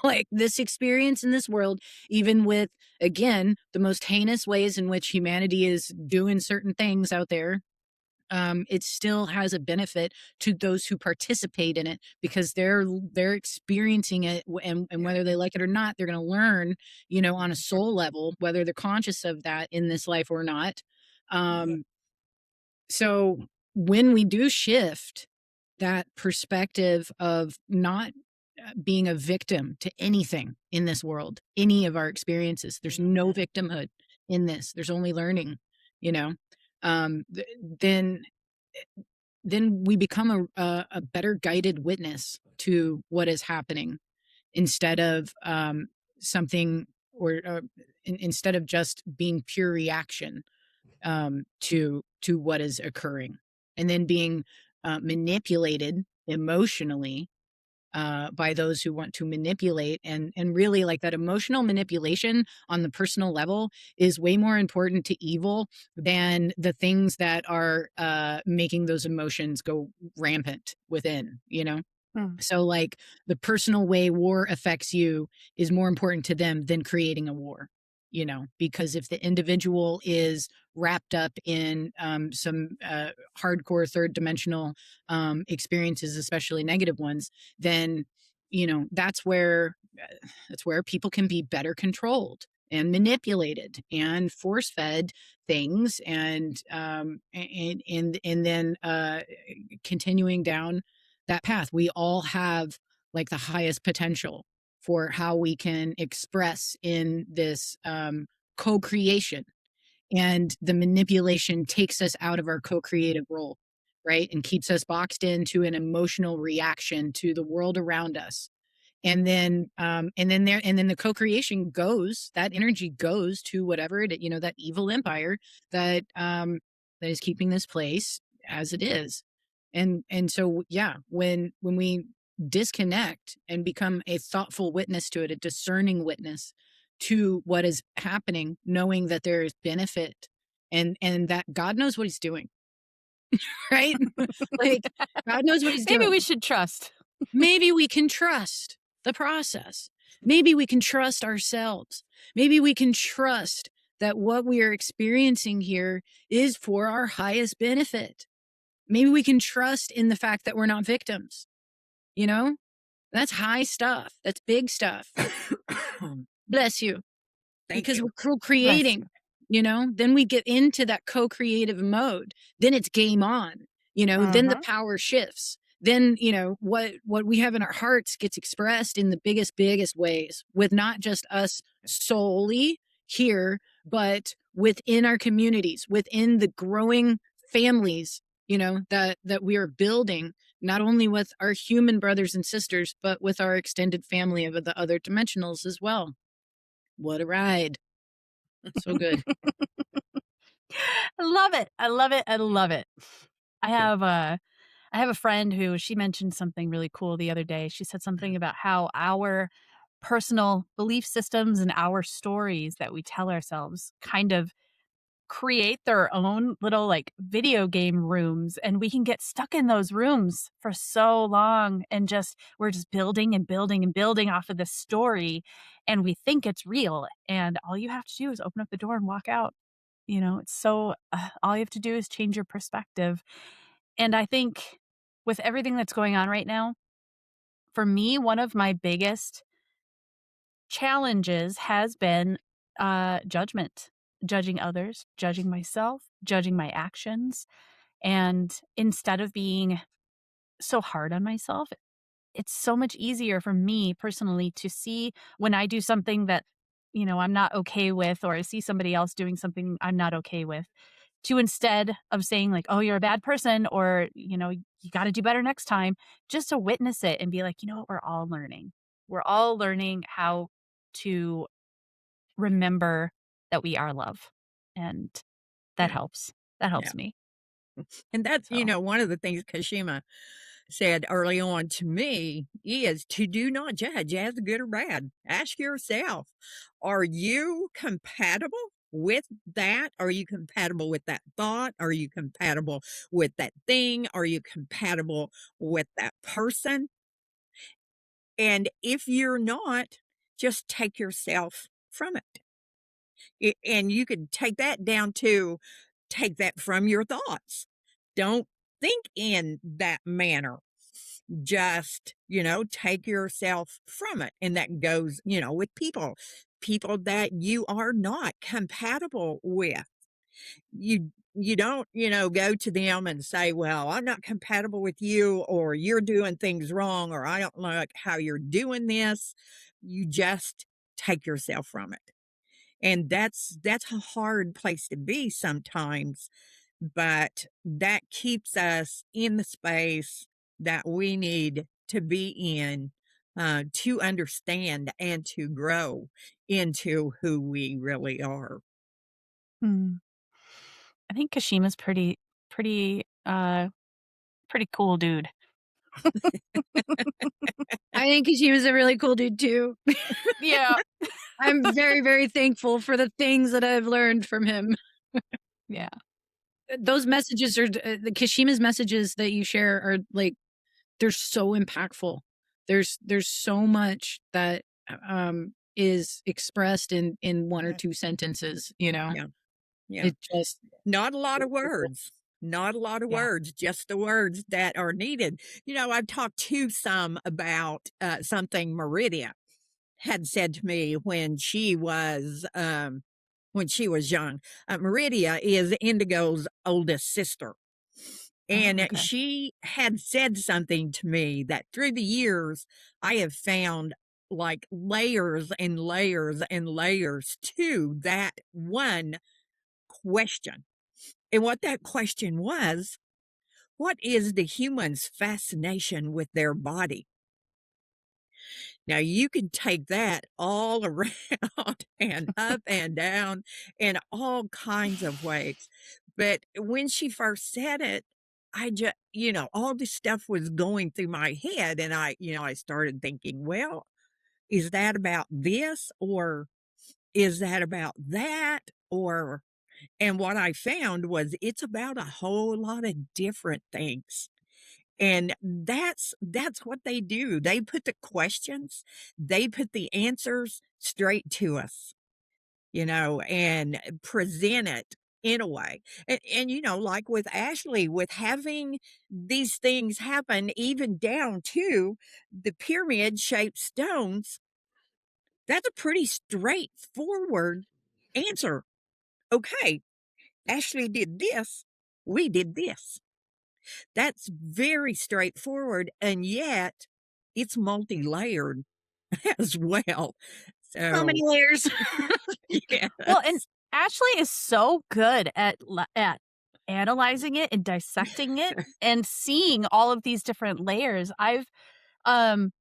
Like this experience in this world, even with, again, the most heinous ways in which humanity is doing certain things out there, it still has a benefit to those who participate in it because they're experiencing it, and Yeah. whether they like it or not, they're going to learn, on a soul level, whether they're conscious of that in this life or not. Um, so when we do shift that perspective of not being a victim to anything in this world, any of our experiences, there's no victimhood in this. There's only learning, you know. Um, th- then then we become a better guided witness to what is happening instead of something or instead of just being pure reaction to what is occurring, and then being manipulated emotionally by those who want to manipulate, and really like that emotional manipulation on the personal level is way more important to evil than the things that are making those emotions go rampant within. Mm. So like the personal way war affects you is more important to them than creating a war. because if the individual is wrapped up in some hardcore third dimensional experiences, especially negative ones, then that's where people can be better controlled and manipulated and force fed things, and then continuing down that path. We all have like the highest potential for how we can express in this co-creation, and the manipulation takes us out of our co-creative role, right, and keeps us boxed into an emotional reaction to the world around us. And then the co-creation goes, that energy goes to whatever that evil empire that is keeping this place as it is. And so yeah, when we disconnect and become a thoughtful witness to it, a discerning witness to what is happening, knowing that there is benefit, and that God knows what he's doing. Right? Like, God knows what he's doing. Maybe we should trust. Maybe we can trust the process. Maybe we can trust ourselves. Maybe we can trust that what we are experiencing here is for our highest benefit. Maybe we can trust in the fact that we're not victims. That's high stuff. That's big stuff. Bless you. Because we're co-creating, then we get into that co-creative mode. Then it's game on, then the power shifts. Then, what we have in our hearts gets expressed in the biggest ways, with not just us solely here, but within our communities, within the growing families, that we are building, not only with our human brothers and sisters, but with our extended family of the other dimensionals as well. What a ride. So good. I love it. I love it. I love it. I have a friend who, she mentioned something really cool the other day. She said something about how our personal belief systems and our stories that we tell ourselves kind of create their own little like video game rooms, and we can get stuck in those rooms for so long, and we're just building and building and building off of this story, and we think it's real, and all you have to do is open up the door and walk out. It's so all you have to do is change your perspective. And I think with everything that's going on right now, for me, one of my biggest challenges has been judgment, judging others, judging myself, judging my actions. And instead of being so hard on myself, it's so much easier for me personally to see when I do something that, I'm not okay with, or I see somebody else doing something I'm not okay with, to, instead of saying like, oh, you're a bad person, or, you got to do better next time, just to witness it and be like, you know what, we're all learning. We're all learning how to remember that we are love. And that helps. That helps me. And that's, So. one of the things Kashima said early on to me is to do not judge as good or bad. Ask yourself, are you compatible with that? Are you compatible with that thought? Are you compatible with that thing? Are you compatible with that person? And if you're not, just take yourself from it. And you could take that down to take that from your thoughts. Don't think in that manner. Just, take yourself from it. And that goes, with people that you are not compatible with. You don't, go to them and say, well, I'm not compatible with you, or you're doing things wrong, or I don't like how you're doing this. You just take yourself from it. And that's a hard place to be sometimes, but that keeps us in the space that we need to be in, to understand and to grow into who we really are. Hmm. I think Kashima's pretty cool dude. I think she was a really cool dude too. Yeah. I'm very, very thankful for the things that I've learned from him. Yeah. Those messages are the Kashima's messages that you share are like, they're so impactful. There's so much that is expressed in one or two sentences, you know. Yeah. Yeah. It just Not a lot of words. Not a lot of Yeah. words, just the words that are needed. I've talked to some about something Meridia had said to me when she was young. Meridia is Indigo's oldest sister. Oh, And okay. she had said something to me that through the years, I have found like layers and layers and layers to that one question. And what that question was, what is the human's fascination with their body? Now you can take that all around and up and down in all kinds of ways. But when she first said it, I just, all this stuff was going through my head. And I started thinking, well, is that about this or is that about that? And what I found was it's about a whole lot of different things. And that's what they do. They put the questions, they put the answers straight to us, and present it in a way. And like with Ashley, with having these things happen, even down to the pyramid shaped stones, that's a pretty straightforward answer. Okay, Ashley did this, we did this. That's very straightforward, and yet it's multi-layered as well. so many So, layers. Well, and yes. Ashley is so good at analyzing it and dissecting it and seeing all of these different layers. Um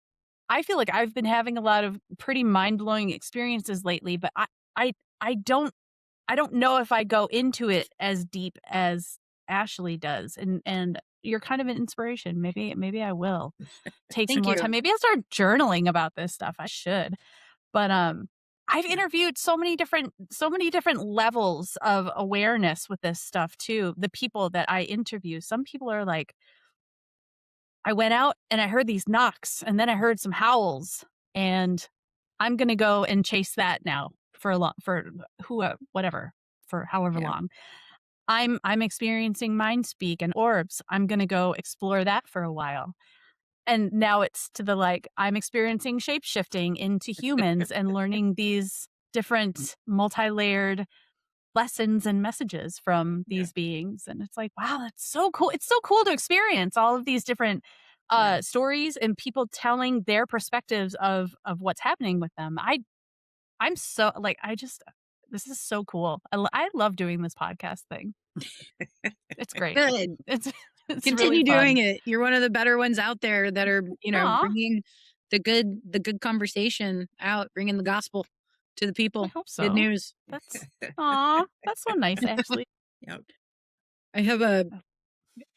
I feel like I've been having a lot of pretty mind-blowing experiences lately, but I I don't I don't know if I go into it as deep as Ashley does. And you're kind of an inspiration. Maybe I will take some Thank more you. time. Maybe I'll start journaling about this stuff. I should. But I've Yeah, interviewed so many different levels of awareness with this stuff too. The people that I interview, some people are like, I went out and I heard these knocks and then I heard some howls and I'm going to go and chase that now for a long for whatever, for however yeah, long. I'm experiencing mind speak and orbs. I'm going to go explore that for a while. And now it's to the like, I'm experiencing shape shifting into humans and learning these different multi-layered lessons and messages from yeah, these beings. And it's like, wow, that's so cool. It's so cool to experience all of these different yeah. stories and people telling their perspectives of what's happening with them. I'm so like, this is so cool. I love doing this podcast thing. It's great. Good. It's it's really Continue doing fun. it. You're one of the better ones out there that are, Aw, bringing the good conversation out, bringing the gospel to the I people. hope Good so. news. That's so nice, Ashley. Yep. I have a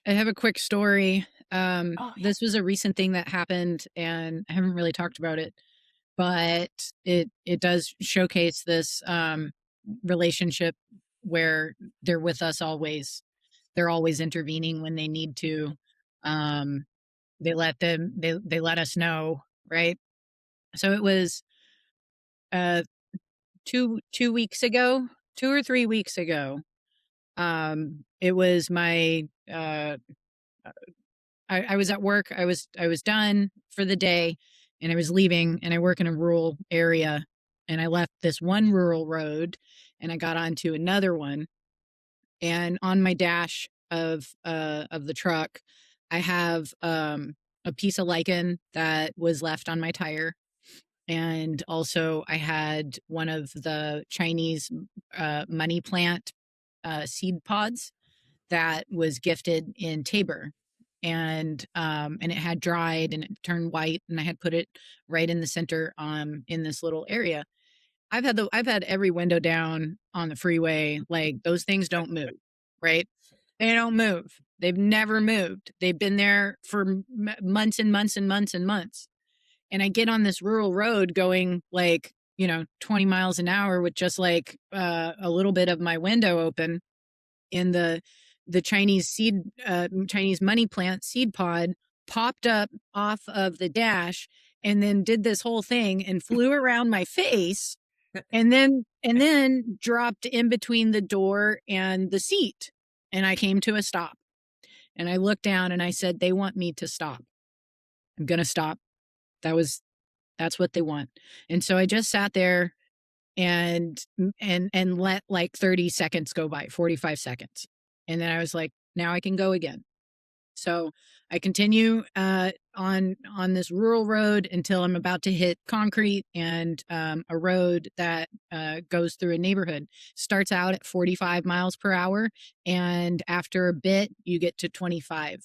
I have a quick story. Oh yeah. This was a recent thing that happened, and I haven't really talked about it, but it does showcase this relationship where they're with us always. They're always intervening when they need to. Um, they let us know, right? So it was uh 2 weeks ago, 2 or 3 weeks ago. It was my I was at work. I was done for the day and I was leaving, and I work in a rural area, and I left this one rural road and I got onto another one, and on my dash of the truck I have a piece of lichen that was left on my tire, and also I had one of the Chinese money plant seed pods that was gifted in Tabor, and it had dried and it turned white, and I had put it right in the center in this little area. I've had every window down on the freeway. Like, those things don't move, right? They don't move. They've never moved. They've been there for months and months and months and months. And I get on this rural road going like 20 miles an hour with just like a little bit of my window open, in the Chinese money plant seed pod popped up off of the dash and then did this whole thing and flew around my face and then dropped in between the door and the seat. And I came to a stop. And I looked down and I said, they want me to stop. I'm going to stop. That's what they want. And so I just sat there and let like 30 seconds go by, 45 seconds. And then I was like, now I can go again. So I continue on this rural road until I'm about to hit concrete and a road that goes through a neighborhood. Starts out at 45 miles per hour, and after a bit, you get to 25.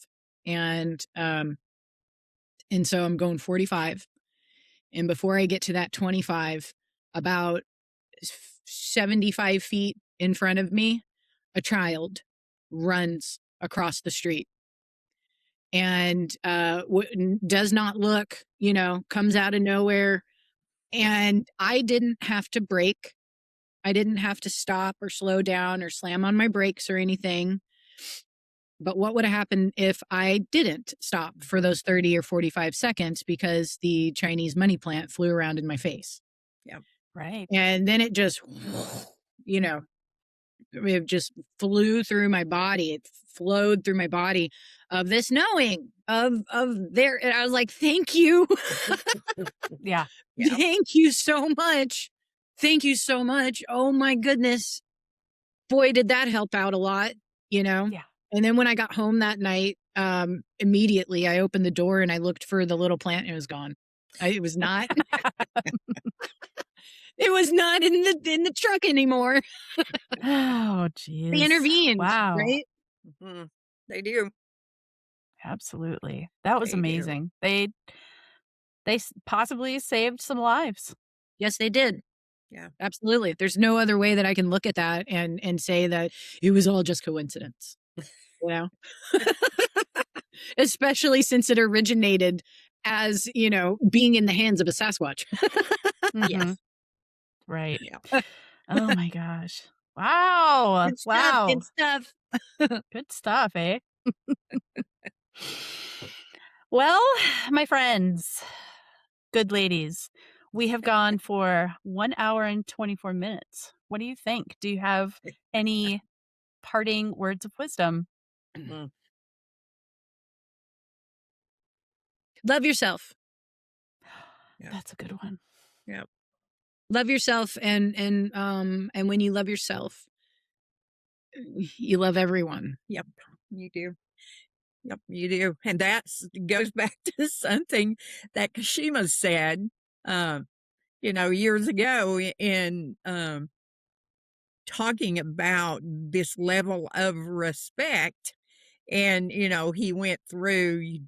And so I'm going 45. And before I get to that 25, about 75 feet in front of me, a child runs across the street and does not look, comes out of nowhere. And I didn't have to brake. I didn't have to stop or slow down or slam on my brakes or anything. But what would have happened if I didn't stop for those 30 or 45 seconds because the Chinese money plant flew around in my face? Yeah. Right. And then it just, it just flew through my body. It flowed through my body of this knowing of there. And I was like, thank you. Yeah. Thank you so much. Thank you so much. Oh my goodness. Boy, did that help out a lot, Yeah. And then when I got home that night, immediately I opened the door and I looked for the little plant and it was gone. It was not. It was not in the truck anymore. Oh, geez. They intervened. Wow. Right? Mm-hmm. They do. Absolutely. That was They do. amazing. They possibly saved some lives. Yes, they did. Yeah. Absolutely. There's no other way that I can look at that and say that it was all just coincidence. Especially since it originated as, being in the hands of a Sasquatch. Yes. Right. Yeah. Oh my gosh. Wow. Good stuff. Wow. Good stuff. Good stuff, eh? Well, my friends, good ladies, we have gone for 1 hour and 24 minutes. What do you think? Do you have any parting words of wisdom? Mm. Love yourself. Yeah. That's a good one. Yeah. Love yourself, and when you love yourself, you love everyone. Yep. You do. Yep, you do. And that goes back to something that Kashima said, years ago in talking about this level of respect. And, he went through,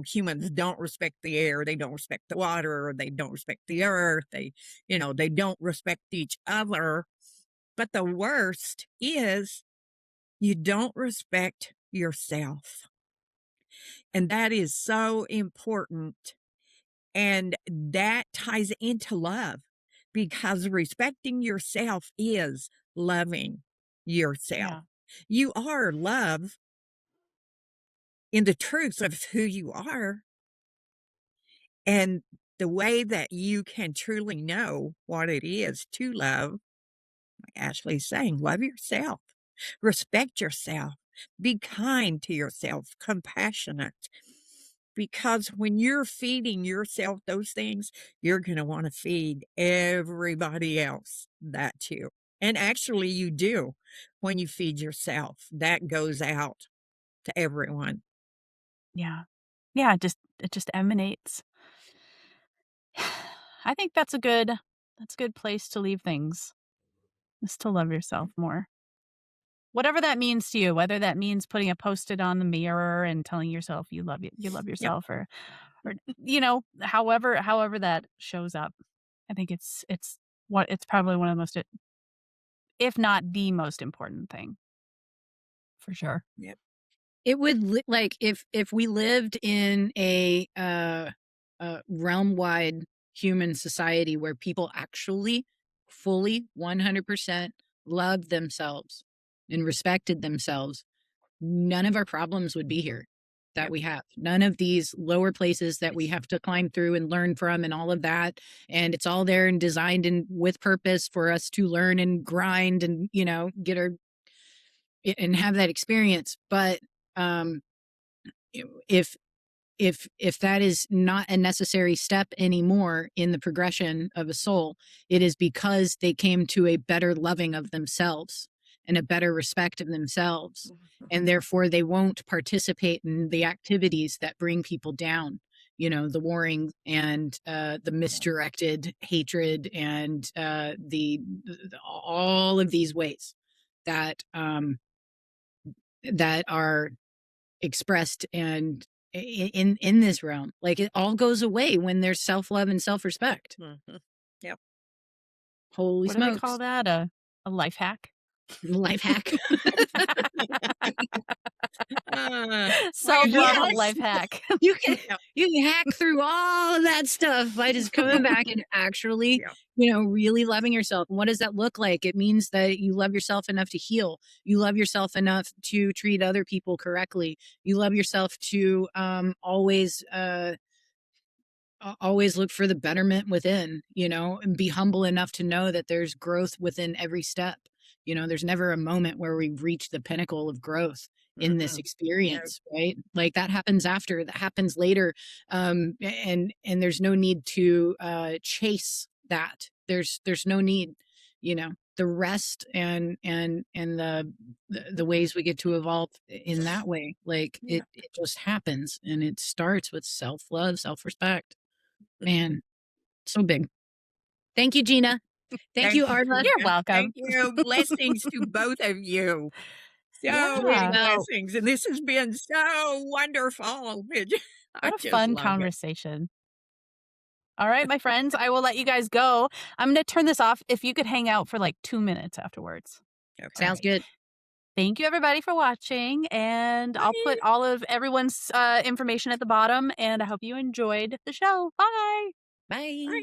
humans don't respect the air, they don't respect the water, they don't respect the earth, they don't respect each other. But the worst is you don't respect yourself. And that is so important. And that ties into love, because respecting yourself is loving yourself. Yeah. You are love in the truth of who you are. And the way that you can truly know what it is to love, like Ashley's saying, love yourself, respect yourself, be kind to yourself, compassionate. Because when you're feeding yourself those things, you're going to want to feed everybody else that too. And actually, you do. When you feed yourself, that goes out to everyone. Yeah. Yeah, it just emanates. I think that's a good place to leave things. Is to love yourself more. Whatever that means to you, whether that means putting a Post-it on the mirror and telling yourself you love Yep. yourself, or however that shows up. I think it's probably one of the most, if not the most important thing. For sure. Yep. It would like if we lived in a realm-wide human society where people actually fully 100% loved themselves and respected themselves, none of our problems would be here. that we have. None of these lower places that we have to climb through and learn from and all of that. And it's all there and designed and with purpose for us to learn and grind and, get our and have that experience. But if if that is not a necessary step anymore in the progression of a soul, it is because they came to a better loving of themselves and a better respect of themselves, and therefore they won't participate in the activities that bring people down, the warring and the misdirected hatred and all of these ways that that are expressed and in this realm. Like, it all goes away when there's self-love and self-respect. Yep. Holy What do they smokes. call that? A life hack? Life hack. Self-love yes. life hack. You can hack through all of that stuff by just coming back and actually, really loving yourself. And what does that look like? It means that you love yourself enough to heal. You love yourself enough to treat other people correctly. You love yourself to always look for the betterment within, and be humble enough to know that there's growth within every step. There's never a moment where we reach the pinnacle of growth in this experience, right? Like, that happens later. And there's no need to chase that. There's no need, the rest and the ways we get to evolve in that way. Like, it just happens, and it starts with self-love, self-respect. Man, so big. Thank you, Gina. Thank you, Arla. You're welcome. Thank you. Blessings to both of you. So many blessings. And this has been so wonderful. What a fun conversation. All right, my friends, I will let you guys go. I'm going to turn this off. If you could hang out for like 2 minutes afterwards. Okay. Sounds good. Thank you, everybody, for watching. And I'll put all of everyone's information at the bottom. And I hope you enjoyed the show. Bye. Bye. Bye.